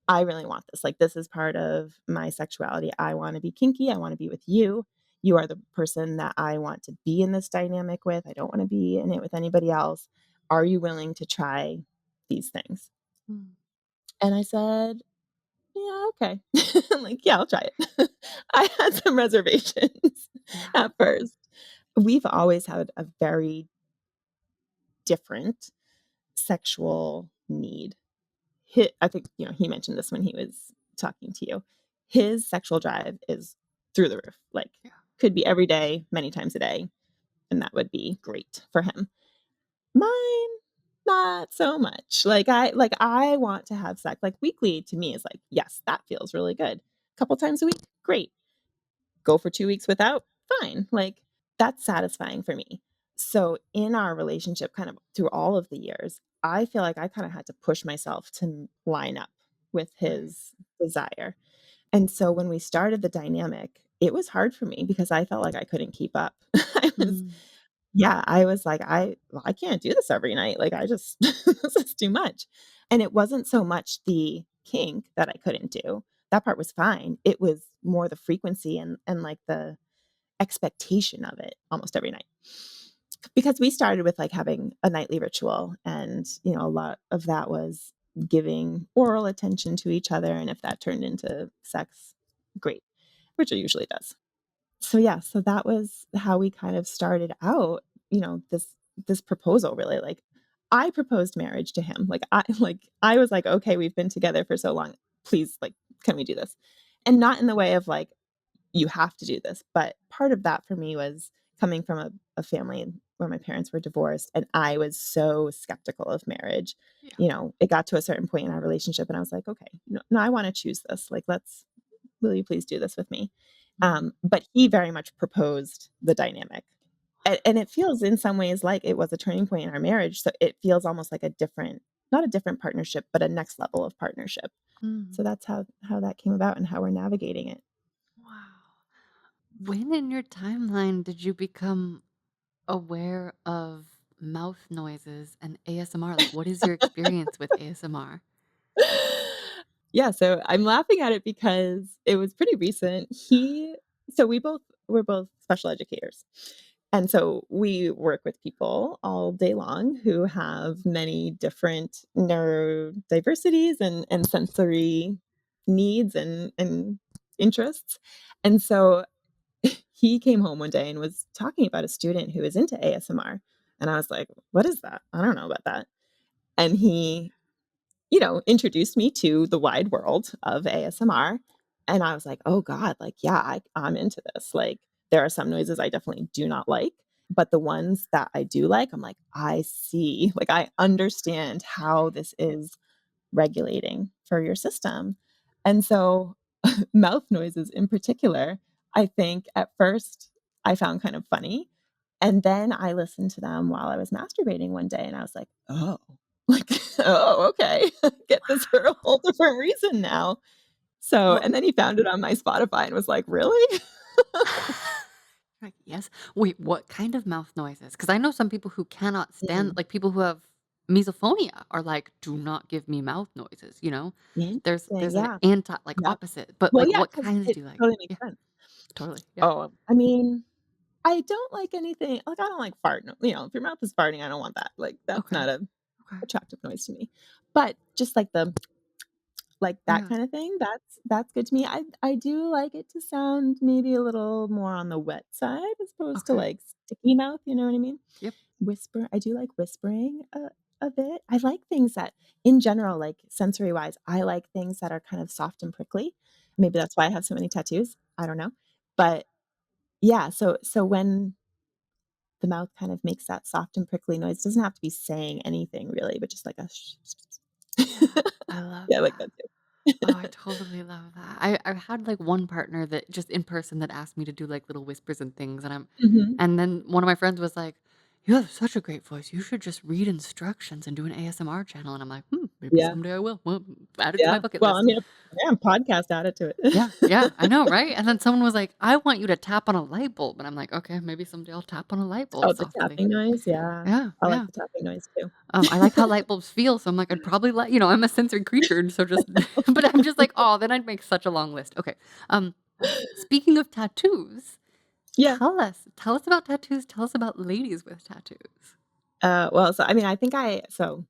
I really want this. Like, this is part of my sexuality. I want to be kinky. I want to be with you. You are the person that I want to be in this dynamic with. I don't want to be in it with anybody else. Are you willing to try these things? Mm, And I said, yeah, okay. I'm like, yeah, I'll try it. I had some reservations yeah. at first. We've always had a very different sexual need. I think, he mentioned this when he was talking to you. His sexual drive is through the roof. Like, Yeah. could be every day, many times a day, and that would be great for him. Mine, not so much. Like I want to have sex. Like weekly to me is like, yes, that feels really good. A couple times a week, great. Go for 2 weeks without, fine. Like that's satisfying for me. So in our relationship, kind of through all of the years, I feel like I kind of had to push myself to line up with Right. his desire. And so when we started the dynamic, it was hard for me because I felt like I couldn't keep up. I was Mm, Yeah, I was like, I can't do this every night. Like I just this is too much. And it wasn't so much the kink that I couldn't do. That part was fine. It was more the frequency and like the expectation of it almost every night. because we started with like having a nightly ritual, and a lot of that was giving oral attention to each other, and if that turned into sex, great, which it usually does. So yeah, so that was how we kind of started out, this proposal really. Like I proposed marriage to him. Like I was like, okay, we've been together for so long. Please, like, can we do this? And not in the way of like, you have to do this. But part of that for me was coming from a family where my parents were divorced, and I was so skeptical of marriage. Yeah. It got to a certain point in our relationship, and I was like, okay, no, no, I want to choose this. Like, will you please do this with me? Mhm. But he very much proposed the dynamic. And it feels in some ways like it was a turning point in our marriage. So it feels almost like not a different partnership, but a next level of partnership. Mm. So that's how that came about and how we're navigating it. Wow. When in your timeline did you become aware of mouth noises and ASMR? Like, what is your experience with ASMR? Yeah, so I'm laughing at it because it was pretty recent. We're both special educators. And so we work with people all day long who have many different neurodiversities and sensory needs and interests. And so he came home one day and was talking about a student who is into ASMR. And I was like, what is that? I don't know about that. And he introduced me to the wide world of ASMR. And I was like, oh God, like, yeah, I'm into this. Like, there are some noises I definitely do not like, but the ones that I do like, I'm like, I see, like, I understand how this is regulating for your system. And so, mouth noises in particular, I think at first I found kind of funny. And then I listened to them while I was masturbating one day, and I was like, "Oh, like, oh, okay. Get this for a whole different reason now." So, Well, and then he found it on my Spotify and was like, "Really?" like, yes. Wait, what kind of mouth noises? Because I know some people who cannot stand, Mm, like people who have misophonia are like, do not give me mouth noises, you know? interesting, There's an yeah. like Yep. opposite, but Well, like yeah, what because kinds it do you like? totally makes Yeah, sense. totally. Yeah. Oh, I mean, I don't like anything like, I don't like fart no if your mouth is farting, I don't want that. Like, that's Okay. not a Okay. attractive noise to me. But just like that Yeah. kinda thing, that's good to me. I do like it to sound maybe a little more on the wet side as opposed to, Okay. like, sticky mouth, you know what I mean? Yep. I do like whispering a bit. I like things that in general, like, sensory-wise, I like things that are kind of soft and prickly. Maybe that's why I have so many tattoos, I don't know. But, yeah, so when the mouth kind of makes that soft and prickly noise, doesn't have to be saying anything really, but just like a Yeah. I love Yeah, I like that. that too. Oh, I totally love that. I had, like, one partner that just in person that asked me to do, like, little whispers and things, Mhm. and then one of my friends was like, "You have such a great voice. You should just read instructions and do an ASMR channel." And I'm like, "Hmm, maybe Yeah. someday I will. Well, add it to my Yeah. bucket Well, I list." mean, yeah, podcast added to it. Yeah, yeah, I know, right? And then someone was like, "I want you to tap on a light bulb." And I'm like, "Okay, maybe someday I'll tap on a light bulb Oh, the softly." tapping noise? Yeah. Yeah, I like yeah. the tapping noise too. I like how light bulbs feel, so I'm like, I'd probably like I'm a sensory creature, and so just but I'm just like, "Oh, then I'd make such a long list." Okay, um, speaking of tattoos, Yeah. tell us about tattoos, tell us about ladies with tattoos. Well, so I mean,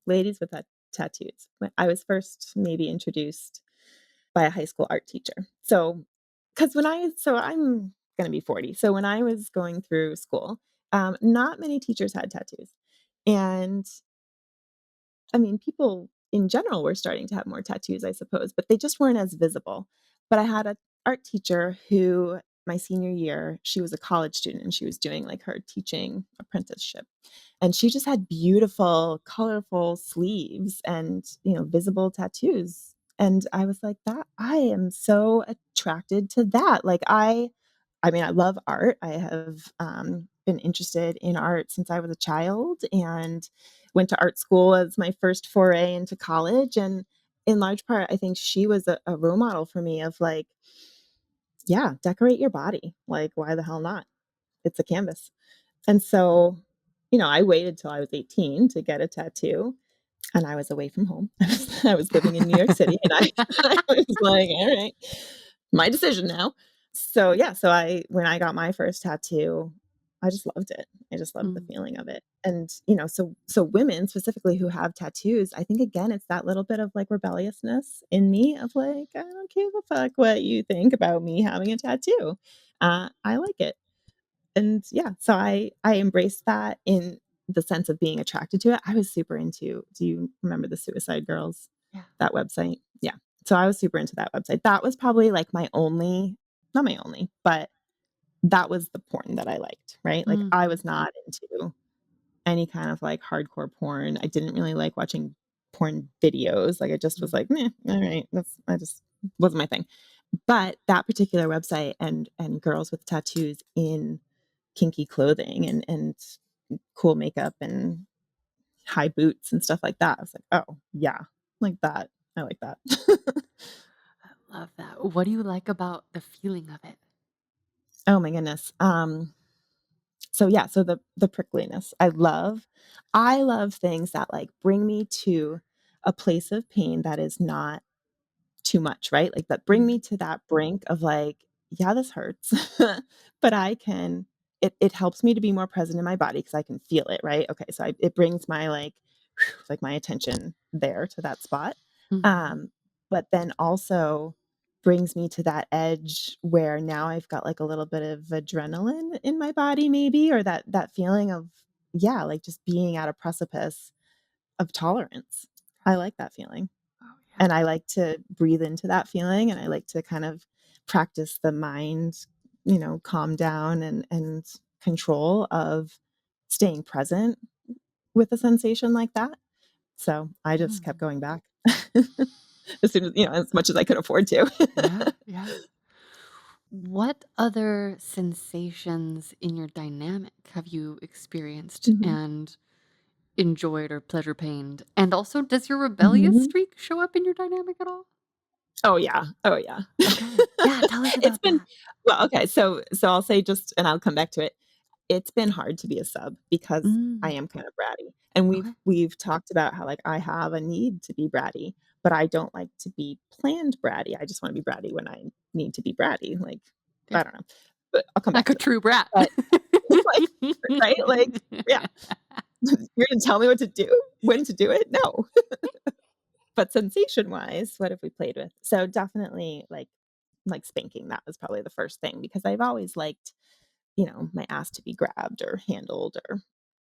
ladies with tattoos. When I was first maybe introduced by a high school art teacher. So, because I'm gonna be 40. So when I was going through school, not many teachers had tattoos. And I mean, people in general were starting to have more tattoos, I suppose, but they just weren't as visible. But I had an art teacher who my senior year, she was a college student and she was doing like her teaching apprenticeship. And she just had beautiful, colorful sleeves and, visible tattoos. And I was like, that I am so attracted to that. Like I mean, I love art. I have been interested in art since I was a child and went to art school as my first foray into college. And in large part, I think she was a role model for me of like, yeah, decorate your body. Like, why the hell not? It's a canvas. And so, I waited till I was 18 to get a tattoo, and I was away from home. I was living in New York City, and I was like, "All right, my decision now." So, yeah, so I when I got my first tattoo, I just loved it. I just loved the Mm. feeling of it. And, so women specifically who have tattoos, I think again, it's that little bit of like rebelliousness in me of like, I don't give a fuck what you think about me having a tattoo. I like it. And yeah, so I embraced that in the sense of being attracted to it. I was super into, do you remember the Suicide Girls, Yeah. that website? Yeah. So I was super into that website. That was probably like my only, not my only, but that was the porn that I liked, right? Like I Mhm. was not into any kind of like hardcore porn. I didn't really like watching porn videos. Like I just was Mm. like, meh, all right, I just wasn't my thing. But that particular website and girls with tattoos in kinky clothing and cool makeup and high boots and stuff like that. I was like, oh yeah, like that. I like that. I love that. What do you like about the feeling of it? Oh my goodness. So yeah, so the prickliness. I love things that like bring me to a place of pain that is not too much, right? Like that bring me Mm. to that brink of like, yeah, this hurts. But I can it helps me to be more present in my body because I can feel it, right? Okay, so it brings my like my attention there to that spot. Mhm. Um, but then also brings me to that edge where now I've got like a little bit of adrenaline in my body maybe, or that feeling of, yeah, like just being at a precipice of tolerance. I like that feeling. Oh, yeah. And I like to breathe into that feeling, and I like to kind of practice the mind, calm down and control of staying present with a sensation like that. So I just kept Mm. going back as soon as, as much as I could afford to. Yeah, yeah. What other sensations in your dynamic have you experienced Mhm. and enjoyed or pleasure pained? And also, does your rebellious Mhm. streak show up in your dynamic at all? Oh, yeah. Oh, yeah. Okay. Yeah, tell us It's about been that. well, okay, so I'll say just and I'll come back to it. It's been hard to be a sub because I Mm. am kind of bratty, and we've Okay. we've talked about how, like, I have a need to be bratty, but I don't like to be planned bratty. I just wanna be bratty when I need to be bratty, like, Yeah. I don't know, but I'll come Like back a to that. true brat. But, like right? Like, yeah. You're gonna tell me what to do? When to do it? No. But sensation-wise, what have we played with? So, definitely, like spanking, that was probably the first thing because I've always liked, my ass to be grabbed or handled or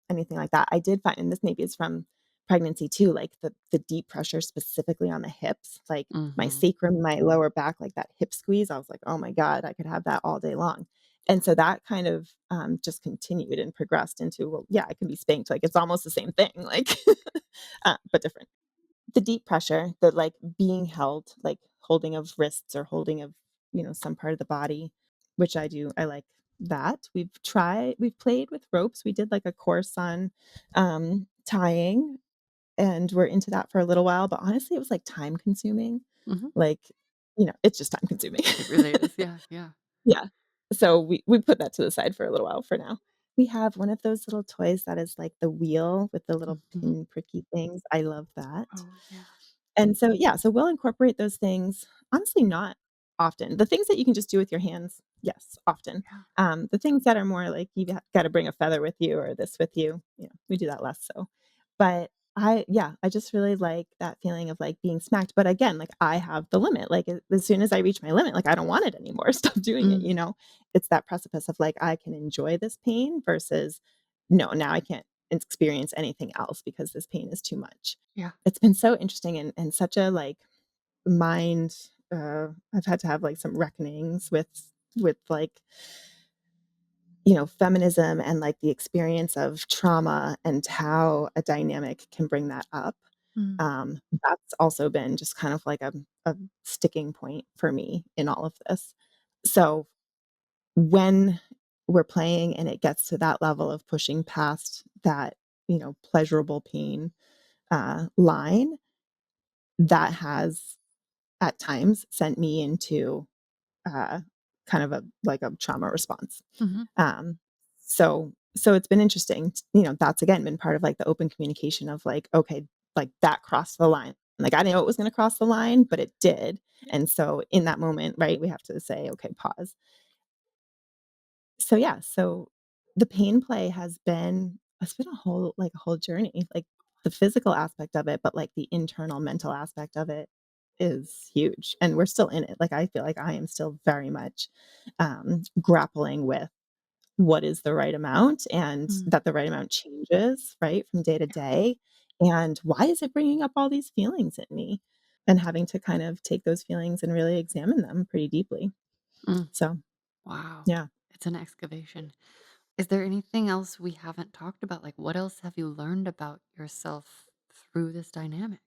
anything like that. I did find, and this maybe is from pregnancy too, like the deep pressure specifically on the hips, like my Mhm. sacrum, my lower back, like that hip squeeze. I was like, oh my God, I could have that all day long. And so that kind of just continued and progressed into, well, yeah, I can be spanked. Like it's almost the same thing, like, but different. The deep pressure, the, like, being held, like, holding of wrists or holding of, some part of the body, which I do. I like that. We've played with ropes. We did, like, a course on, tying, and we're into that for a little while, but honestly, it was, like, time consuming. Mhm. Like, it's just time consuming. It really is. Yeah, yeah. Yeah. So we put that to the side for a little while for now. We have one of those little toys that is like the wheel with the little Mhm. pin pricky things. I love that. Oh, yeah. And so, yeah, so we'll incorporate those things, honestly, not often. The things that you can just do with your hands, yes, often. Yeah. The things that are more like you gotta bring a feather with you or this with you, we do that less so. But I just really like that feeling of, like, being smacked, but again, like, I have the limit, like, as soon as I reach my limit, like, I don't want it anymore, stop doing it, you Mm. know? It's that precipice of, like, I can enjoy this pain versus, no, now I can't experience anything else because this pain is too much. Yeah. It's been so interesting and such a, like, mind I've had to have, like, some reckonings with, like, feminism and, like, the experience of trauma and how a dynamic can bring that up. Mm. That's also been just kind of like a sticking point for me in all of this. So, when we're playing and it gets to that level of pushing past that, pleasurable pain, line, that has at times sent me into uh, kind of a trauma response. Mhm. Um, so it's been interesting. That's again been part of like the open communication of like, okay, like that crossed the line. Like I didn't know it was going to cross the line, but it did. And so in that moment, right, we have to say, okay, pause. So yeah, so the pain play has been it's been a whole journey, like, the physical aspect of it, but, like, the internal mental aspect of it is huge, and we're still in it, like, I feel like I am still very much, grappling with what is the right amount and Mm, that the right amount changes, right, from day to day, and why is it bringing up all these feelings in me? And having to kind of take those feelings and really examine them pretty deeply. mm. So, Wow. yeah. It's an excavation. Is there anything else we haven't talked about? Like, what else have you learned about yourself through this dynamic?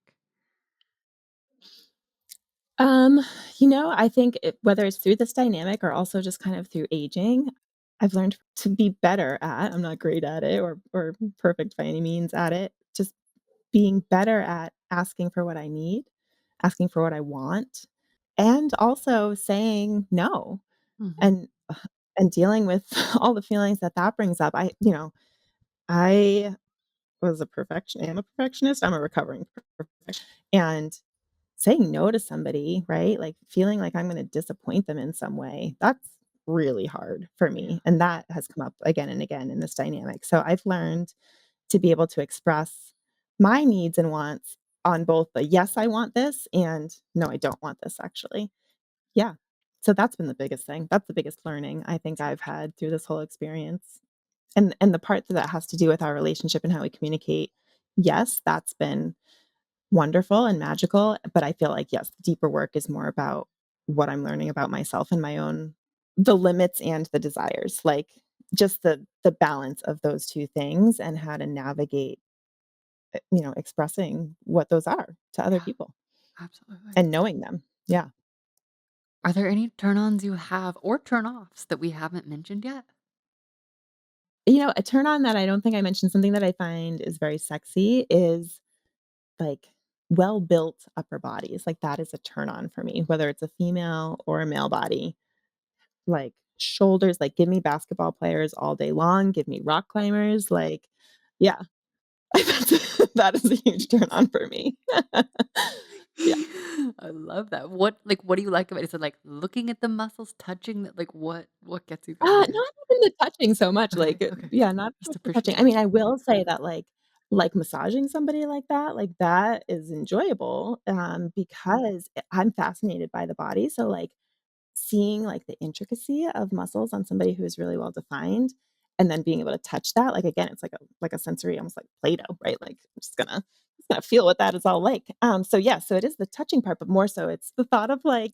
Um, I think whether it's through this dynamic or also just kind of through aging, I've learned to be better at. I'm not great at it or perfect by any means at it. Just being better at asking for what I need, asking for what I want, and also saying no Mhm. and and dealing with all the feelings that that brings up. I was a perfection. am a perfectionist. I'm a recovering perfectionist, and saying no to somebody, right? Like, feeling like I'm gonna disappoint them in some way, that's really hard for Yeah. me, and that has come up again and again in this dynamic. So I've learned to be able to express my needs and wants on both the, "Yes, I want this," and, "No, I don't want this, actually." Yeah. So that's been the biggest thing. That's the biggest learning I think It's I've huge. had through this whole experience. And the part that has to do with our relationship and how we communicate, yes, that's been wonderful and magical, but I feel like, yes, the deeper work is more about what I'm learning about myself and my own the limits and the desires, like, just the balance of those 2 things and how to navigate, expressing what those are to other Yeah, people absolutely. and knowing them. Yeah. Are there any turn-ons you have or turn-offs that we haven't mentioned yet? A turn on that I don't think I mentioned, something that I find is very sexy is, like, well-built upper bodies, like, that is a turn on for me, whether it's a female or a male body. Like, shoulders, like, give me basketball players all day long, give me rock climbers, like, yeah. That is a huge turn on for me. Yeah. I love that. What do you like about it? Is it, like, looking at the muscles, touching the what gets you going there? Not even the touching so much, Okay, like, okay. yeah, not so Just much the touching. I appreciating. mean, I will say that, like, massaging somebody like, that is enjoyable, because I'm fascinated by the body, so, like, seeing, like, the intricacy of muscles on somebody who is really well defined, and then being able to touch that, like, again, it's like a sensory, almost like Play-Doh, right? Like, I'm just gonna feel what that is all like. So yeah, so it is the touching part, but more so it's the thought of, like,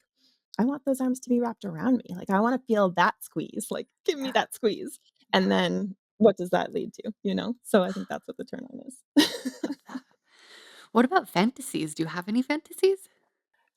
I want those arms to be wrapped around me, like, I wanna feel that squeeze, like, give me Yeah, that squeeze, and yeah. then what does that lead to, you know? So I think that's what the turn on is. Love that. What about fantasies? Do you have any fantasies?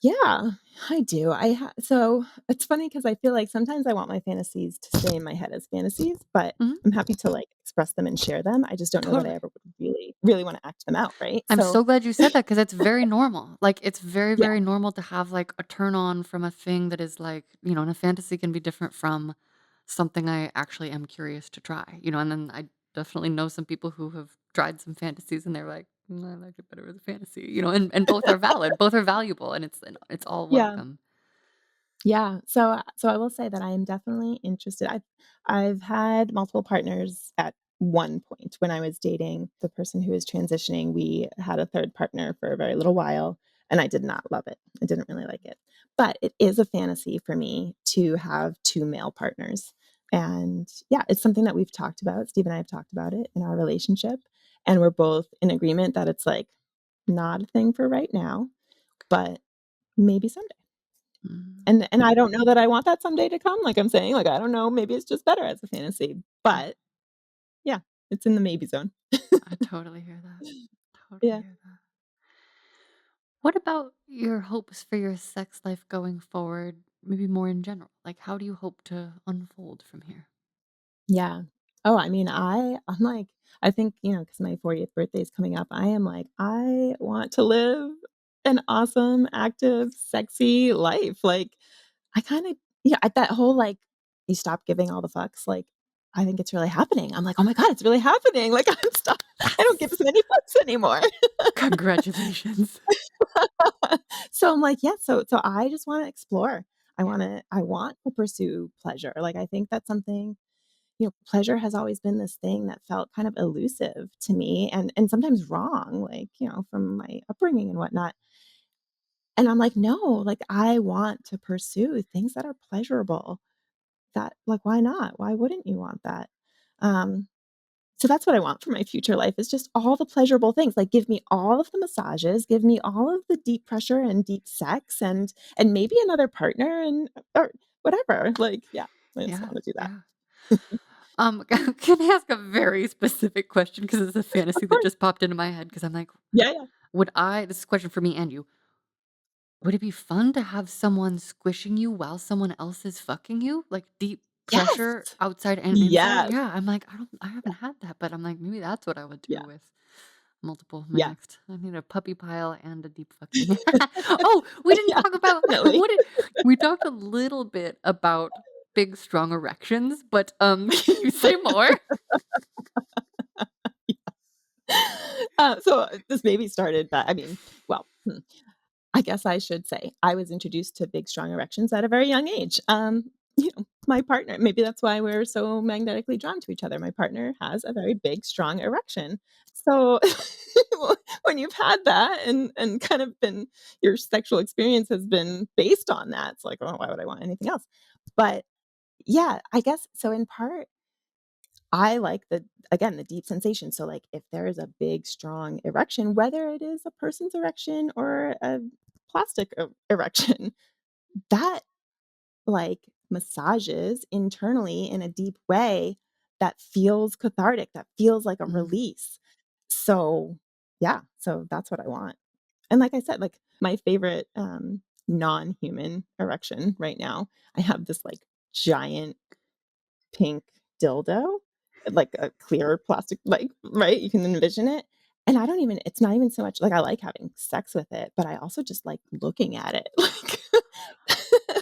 Yeah, I do. So it's funny because I feel like sometimes I want my fantasies to stay in my head as fantasies, but Mhm. I'm happy to, like, express them and share them. I just don't know that I Totally. ever would really wanna act them out, right? I'm So so glad you said that because it's very normal. Like, it's very, yeah, very normal to have, like, a turn on from a thing that is, like, and a fantasy can be different from something I actually am curious to try, and then I definitely know some people who have tried some fantasies and they're like, "Mm, I like it better as a fantasy," and both are valid, both are valuable, and it's all yeah. welcome. Yeah, so I will say that I am definitely interested. I've had multiple partners at one point when I was dating the person who was transitioning. We had a third partner for a very little while, and I did not love it. I didn't really like it. But it is a fantasy for me to have 2 male partners. And yeah, it's something that we've talked about. Steve and I have talked about it in our relationship, and we're both in agreement that it's, like, not a thing for right now, but maybe someday. Mm, And I don't know that I want that someday to come, like I'm saying, like, I don't know, maybe it's just better as a fantasy, yeah, but yeah, it's in the maybe zone. I totally hear that. Totally Yeah. hear that. What about your hopes for your sex life going forward, maybe more in general? Like, how do you hope to unfold from here? Yeah. Oh, I mean, I'm like I think, because my 40th birthday is coming up, I am like, I want to live an awesome, active, sexy life, like, I kinda yeah, at that whole, like, you stop giving all the fucks, like, I think it's really happening. I'm like, "Oh my god, it's really happening." Like, I don't give Yes. as many fucks anymore. Congratulations. So I'm like, yeah, so I just wanna explore. Yeah. I want to pursue pleasure. Like, I think that's something, pleasure has always been this thing that felt kind of elusive to me and sometimes wrong, like, from my upbringing and whatnot. And I'm like, no, like I want to pursue things that are pleasurable. That like why not? Why wouldn't you want that? Um, so that's what I want for my future life is just all the pleasurable things. Like give me all of the massages, give me all of the deep pressure and deep sex and maybe another partner and or whatever. Like, yeah, I just Yeah, want to do that. yeah. Can I ask a very specific question? Because it's a Of fantasy that course. just popped into my head. Because 'cause I'm like, Yeah, yeah. would I this is a question for me and you. Would it be fun to have someone squishing you while someone else is fucking you? Like, deep Yes. pressure outside and inside? Yes. Yeah, I'm like, I haven't had that, but I'm like, maybe that's what I would Yeah. do with multiple my Yeah. next I need a puppy pile and a deep fucking. Oh, we didn't Yeah, talk about definitely. we talked a little bit about big, strong erections, but, can you say more? This maybe started but I mean, well, I guess I should say I was introduced to big, strong erections at a very young age. My partner, maybe that's why we're so magnetically drawn to each other. My partner has a very big, strong erection. So when you've had that and kind of been your sexual experience has been based on that, it's like, oh, why would I want anything else? But yeah, I guess so in part I like the deep sensation. So, like, if there is a big, strong erection, whether it is a person's erection or a plastic erection, that like massages internally in a deep way that feels cathartic, that feels like a Mm, release. So, yeah, so that's what I want. And like I said, like my favorite non-human erection right now, I have this like giant pink dildo, like a clear plastic like, right? You can envision it, and I don't even it's not even so much like, I like having sex with it, but I also just like looking at it, like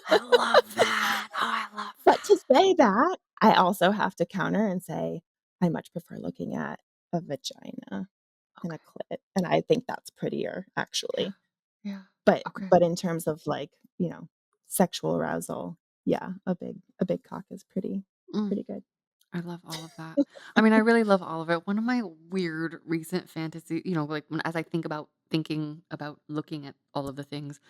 I love that. Oh, I love but to that. say that, I also have to counter and say, I much prefer looking at a vagina and a Okay. clit, and I think that's prettier, Yeah. actually. Yeah. But Okay. but in terms of, like, sexual arousal, yeah, a big cock is Mm. pretty good. I love all of that. I mean, I really love all of it. One of my weird recent fantasy, like when as I thinking about looking at all of the things,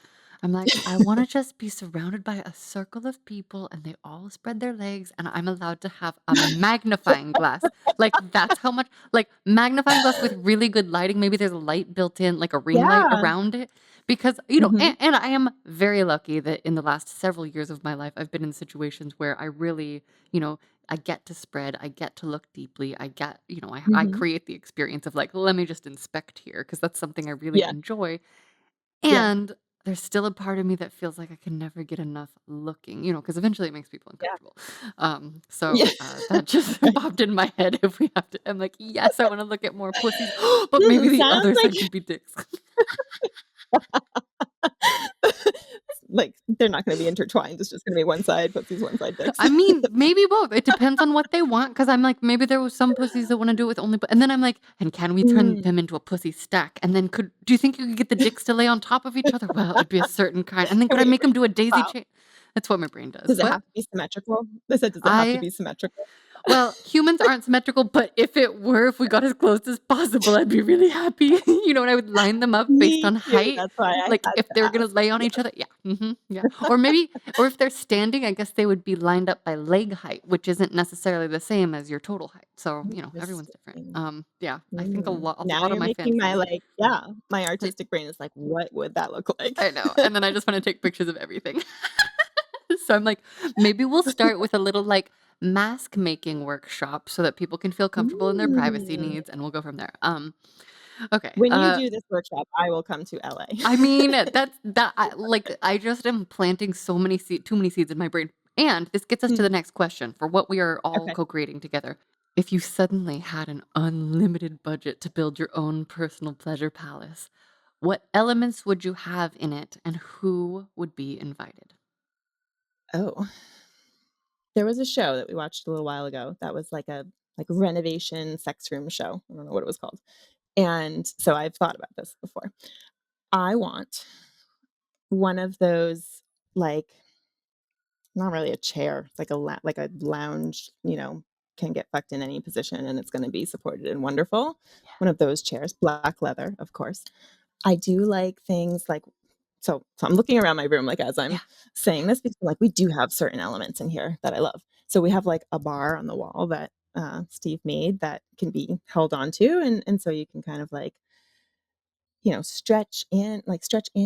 I'm like, I want to just be surrounded by a circle of people and they all spread their legs and I'm allowed to have a magnifying glass. Like that's how much like magnifying glass with really good lighting. Maybe there's a light built in, like a ring light Yeah. around it. Because, Mhm. and I am very lucky that in the last several years of my life, I've been in situations where I really, you know, I get to spread, I get to look deeply, I get, I Mhm. create the experience of like, let me just inspect here because that's something I really Yeah, enjoy. yeah, And there's still a part of me that feels like I can never get enough looking, because eventually it makes people yeah, uncomfortable. yeah. That just Right. popped in my head if we have to. I'm like, yes, I want to look at more pussies, but maybe the Sounds other like side could be dicks. like, they're not gonna be intertwined, it's just gonna be one side pussies, one side dicks. I mean, maybe both. It depends on what they want. Because 'cause I'm like, maybe there was some pussies that wanna do it with only and then I'm like, "And can we turn Mm. them into a pussy stack? And then do you think you could get the dicks to lay on top of each other? Well, it'd be a certain kind. And then Can could I we make them do a daisy wow. chain?" That's what my brain does. Does it What? have to be symmetrical? They said, does it have to I be symmetrical? Well, humans aren't symmetrical, but if it were, if we got as close as possible, I'd be really happy. And I would line them up based Me on too, height. that's why I Like, had if to they're gonna ask. lay on Yeah. each other, yeah, mhm, yeah. Or if they're standing, I guess they would be lined up by leg height, which isn't necessarily the same as your total height. So, everyone's different. Interesting. Yeah, I think Mm. a Now lot of you're my making my, fantasies. like yeah, my I artistic brain is like, "What would that look like?" I know, and then I just wanna take pictures of everything. So I'm like, maybe we'll start with a little like mask making workshop so that people can feel comfortable in their privacy Mm. needs and we'll go from there. Okay. When you do this workshop, I will come to LA. I mean, I just am planting too many seeds in my brain. And this gets us to the Mm, next question for what we are all okay. co-creating together. If you suddenly had an unlimited budget to build your own personal pleasure palace, what elements would you have in it and who would be invited? Oh, there was a show that we watched a little while ago that was like a renovation sex room show. I don't know what it was called. And so I've thought about this before. I want one of those, like, not really a chair, it's like a lounge, can get fucked in any position and it's gonna be supported and wonderful. One of those chairs, black leather, of course. I do like things like so I'm looking around my room, like, as I'm Yeah. saying this because, like, we do have certain elements in here that I love. So we have, like, a bar on the wall that, Steve made that can be held onto, and so you can kind of, like, stretch and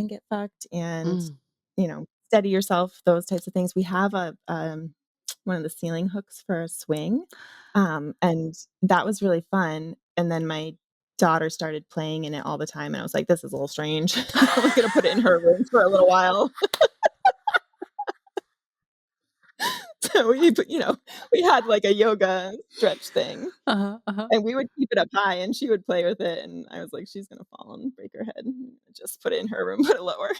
get fucked and, Mm. steady yourself, those types of things. We have one of the ceiling hooks for a swing, and that was really fun, and then my daughter started playing in it all the time, and I was like, "This is a little strange." We're gonna put it in her room for a little while. So we had, like, a yoga stretch thing, Uh-huh, uh-huh. and we would keep it up high, and she would play with it, and I was like, "She's gonna fall and break her head. Just put it in her room, put it lower."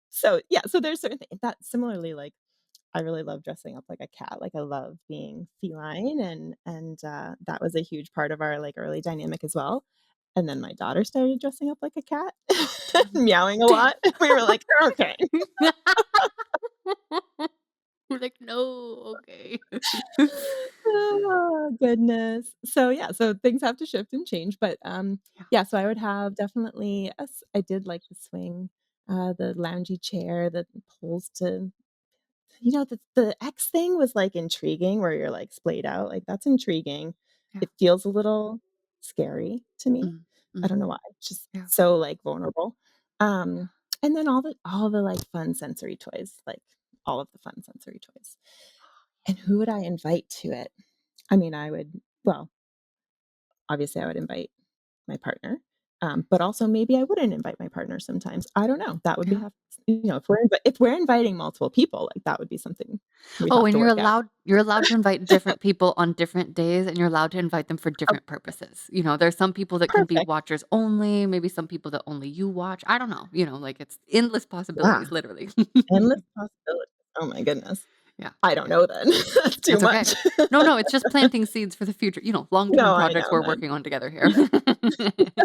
So, yeah, so there's certain things that similarly, like, I really love dressing up like a cat, like, I love being feline, and that was a huge part of our, like, early dynamic as well, and then my daughter started dressing up like a cat, Damn. meowing a Damn. lot. We were like, "Okay." We're like, "No, okay." Oh, goodness. So, yeah, so things have to shift and change, but, Yeah. yeah, so I would have definitely I did like the swing, the loungy chair that pulls to the X thing was, like, intriguing where you're, like, splayed out, like, that's intriguing. Yeah. It feels a little scary to me. Mm, I mm, don't know why, it's just yeah, so, like, vulnerable. yeah. Um, and then all the, like, fun sensory toys, like, all of the fun sensory toys. And who would I invite to it? I mean, obviously, I would invite my partner, but also maybe I wouldn't invite my partner sometimes. I don't know. That would be Yeah. have if we're inviting multiple people, like, that would be something we'd Oh, have and to work out. you're allowed to invite different people on different days, and you're allowed to invite them for Oh, different purposes. There's some people that can be perfect. watchers only, maybe some people that only you watch. I don't know, like it's endless Yeah, possibilities, literally. endless possibilities. Oh my goodness. Yeah, I don't yeah. know then. That's too That's okay. much. No, no, it's just planting seeds for the future, long-term No, I projects know, we're man. working on together here. Yeah.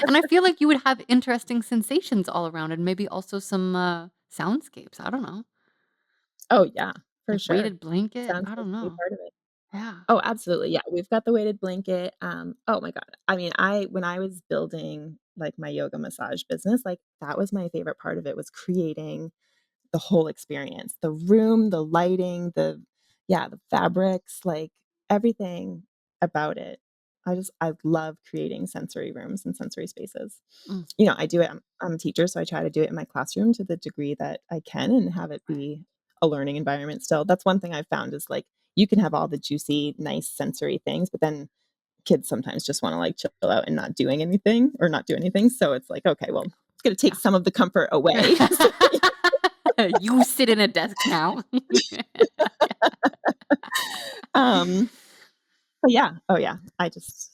And I feel like you would have interesting sensations all around and maybe also some, soundscapes, I don't know, Oh, yeah, for like sure. weighted blanket, Sounds I like don't a big know. part of it. Yeah. Oh, absolutely, yeah, we've got the weighted blanket, oh my god. I mean, I when I was building, like, my yoga massage business, like, that was my favorite part of it was creating the whole experience. The room, the lighting, the fabrics, like, everything about it. I love creating sensory rooms and sensory spaces. Mm, I do it I'm a teacher, so I try to do it in my classroom to the degree that I can and have it right. be a learning environment still. That's one thing I've found is, like, you can have all the juicy, nice sensory things, but then kids sometimes just wanna, like, chill out and not doing anything or not do anything, so it's like, "Okay, well, it's gonna take Yeah. some of the comfort away." So You sit in a desk now. Um, but yeah. Oh, yeah.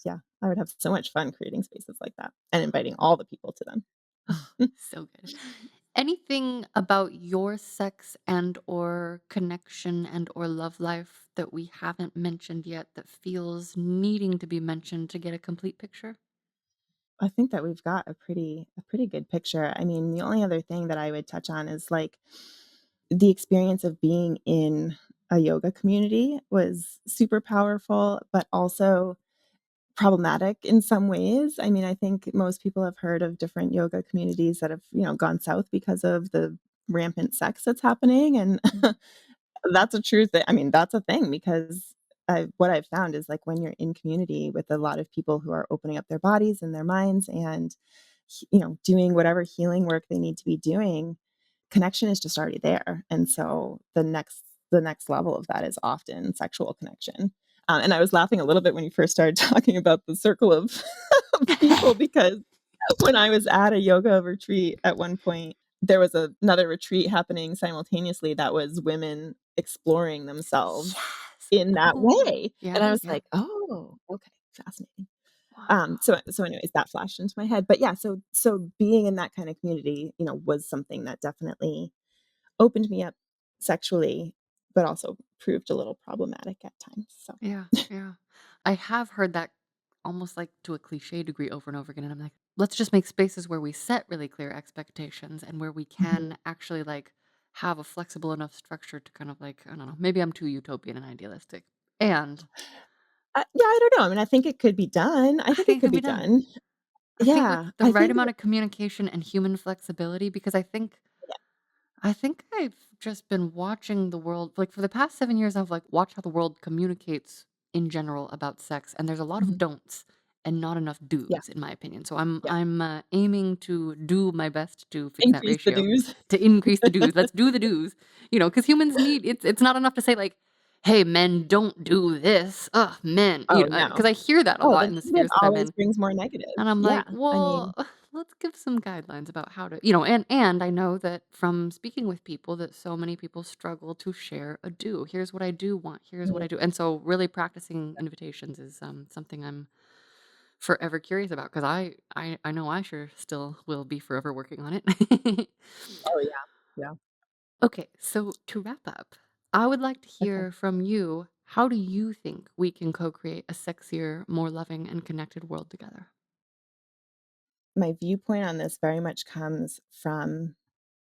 Yeah, I would have so much fun creating spaces like that and inviting all the people to them. So good. Anything about your sex and or connection and or love life that we haven't mentioned yet that feels needing to be mentioned to get a complete picture? I think that we've got a pretty good picture. I mean, the only other thing that I would touch on is, like, the experience of being in a yoga community was super powerful, but also problematic in some ways. I mean, I think most people have heard of different yoga communities that have, gone south because of the rampant sex that's happening, and Mm, that's a true thing. I mean, that's a thing because what I've found is, like, when you're in community with a lot of people who are opening up their bodies and their minds and, doing whatever healing work they need to be doing, connection is just already there. And so the next level of that is often sexual connection. And I was laughing a little bit when you first started talking about the circle of people because when I was at a yoga retreat at one point, there was another retreat happening simultaneously that was women exploring themselves yes. in that Oh, way, and yeah, I was yeah. like, "Oh, okay, fascinating." Wow. So anyways, that flashed into my head, but yeah, so being in that kind of community, was something that definitely opened me up sexually, but also proved a little problematic at times, so Yeah, yeah. I have heard that almost like to a cliche degree over and over again. And I'm like, let's just make spaces where we set really clear expectations and where we Mhm. can actually like have a flexible enough structure to kind of like, I don't know, maybe I'm too utopian and idealistic. And Yeah, I don't know. I mean, I think it could be done. I I think it think it could can be be done. done. I think with Yeah, the I right think amount that of communication and human flexibility, because yeah. I think I've just been watching the world like, for the past 7 years, I've, like, watched how the world communicates in general about sex, and there's a lot of Mhm. don'ts and not enough Yeah, do's, in my opinion. So yeah. I'm aiming to do my best to fix that Increase the ratio, dues. to increase the do's. Let's do the do's, because humans need it's not enough to say, like, "Hey, men, don't do this. Ugh, men," Oh, because no. I hear that a Oh, lot the in the negative spheres that I'm always in. brings more negative. And I'm Yeah, like, I "Well, mean let's give some guidelines about how to," and I know that from speaking with people that so many people struggle to share a do. Here's what I do want. Here's what mm, I do. And so really practicing invitations is something I'm forever curious about because I know I sure still will be forever working on it. oh, yeah. Yeah. Okay, so to wrap up, I would like to Okay. hear from you. How do you think we can co-create a sexier, more loving, and connected world together? My viewpoint on this very much comes from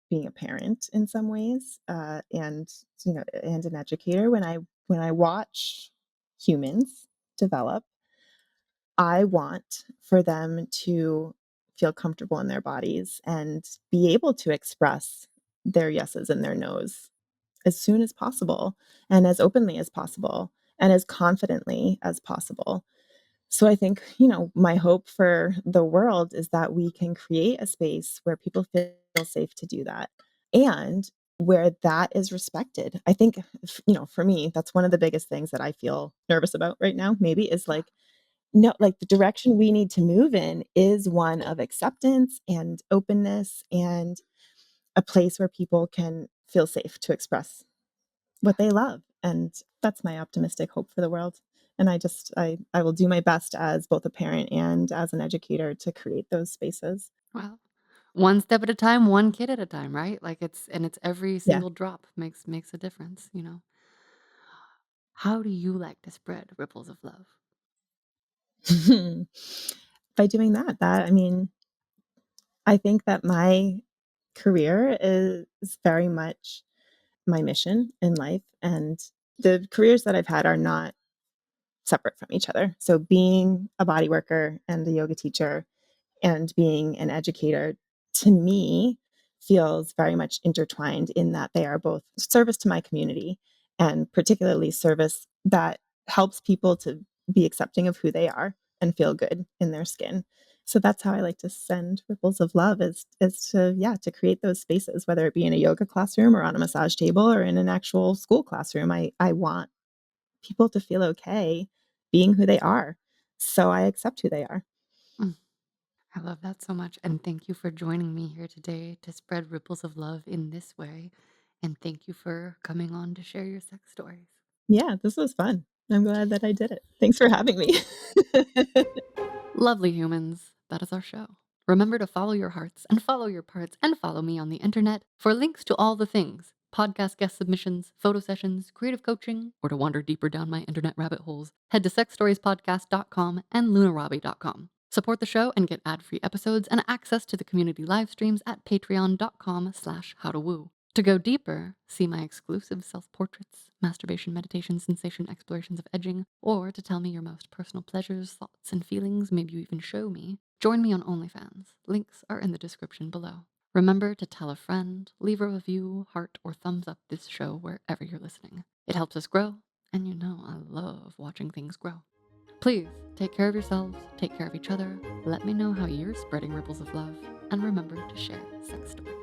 being a parent in some ways, and, and an educator. When I watch humans develop, I want for them to feel comfortable in their bodies and be able to express their yeses and their nos as soon as possible and as openly as possible and as confidently as possible. So I think, my hope for the world is that we can create a space where people feel safe to do that and where that is respected. I think, for me, that's one of the biggest things that I feel nervous about right now, maybe is Yeah. like, no, like the direction we need to move in is one of acceptance and openness and a place where people can feel safe to express what they love. And that's my optimistic hope for the world. And I will do my best as both a parent and as an educator to create those spaces. Well, one step at a time, one kid at a time, right? Like it's every Yeah. single drop makes a difference. How do you like to spread ripples of love? By doing that, I mean, I think that my career is very much my mission in life. And the careers that I've had are not separate from each other. So being a body worker and a yoga teacher and being an educator, to me, feels very much intertwined in that they are both service to my community and particularly service that helps people to be accepting of who they are and feel good in their skin. So that's how I like to send ripples of love is to yeah, to create those spaces, whether it be in a yoga classroom or on a massage table or in an actual school classroom. I want people to feel okay being who they are. So I accept who they are. Mm, I love that so much. And thank you for joining me here today to spread ripples of love in this way. And thank you for coming on to share your sex stories. Yeah, this was fun. I'm glad that I did it. Thanks for having me. Lovely humans, that is our show. Remember to follow your hearts and follow your parts and follow me on the internet for links to all the things: podcast guest submissions, photo sessions, creative coaching, or to wander deeper down my internet rabbit holes. Head to sexstoriespodcast.com and lunarabi.com. Support the show and get ad-free episodes and access to the community live streams at patreon.com/howtowoo. To go deeper, see my exclusive self-portraits, masturbation, meditation, sensation, explorations of edging, or to tell me your most personal pleasures, thoughts, and feelings, maybe you even show me, join me on OnlyFans. Links are in the description below. Remember to tell a friend, leave a review, heart, or thumbs up this show wherever you're listening. It helps us grow, and you know I love watching things grow. Please take care of yourselves, take care of each other, let me know how you're spreading ripples of love, and remember to share sex stories.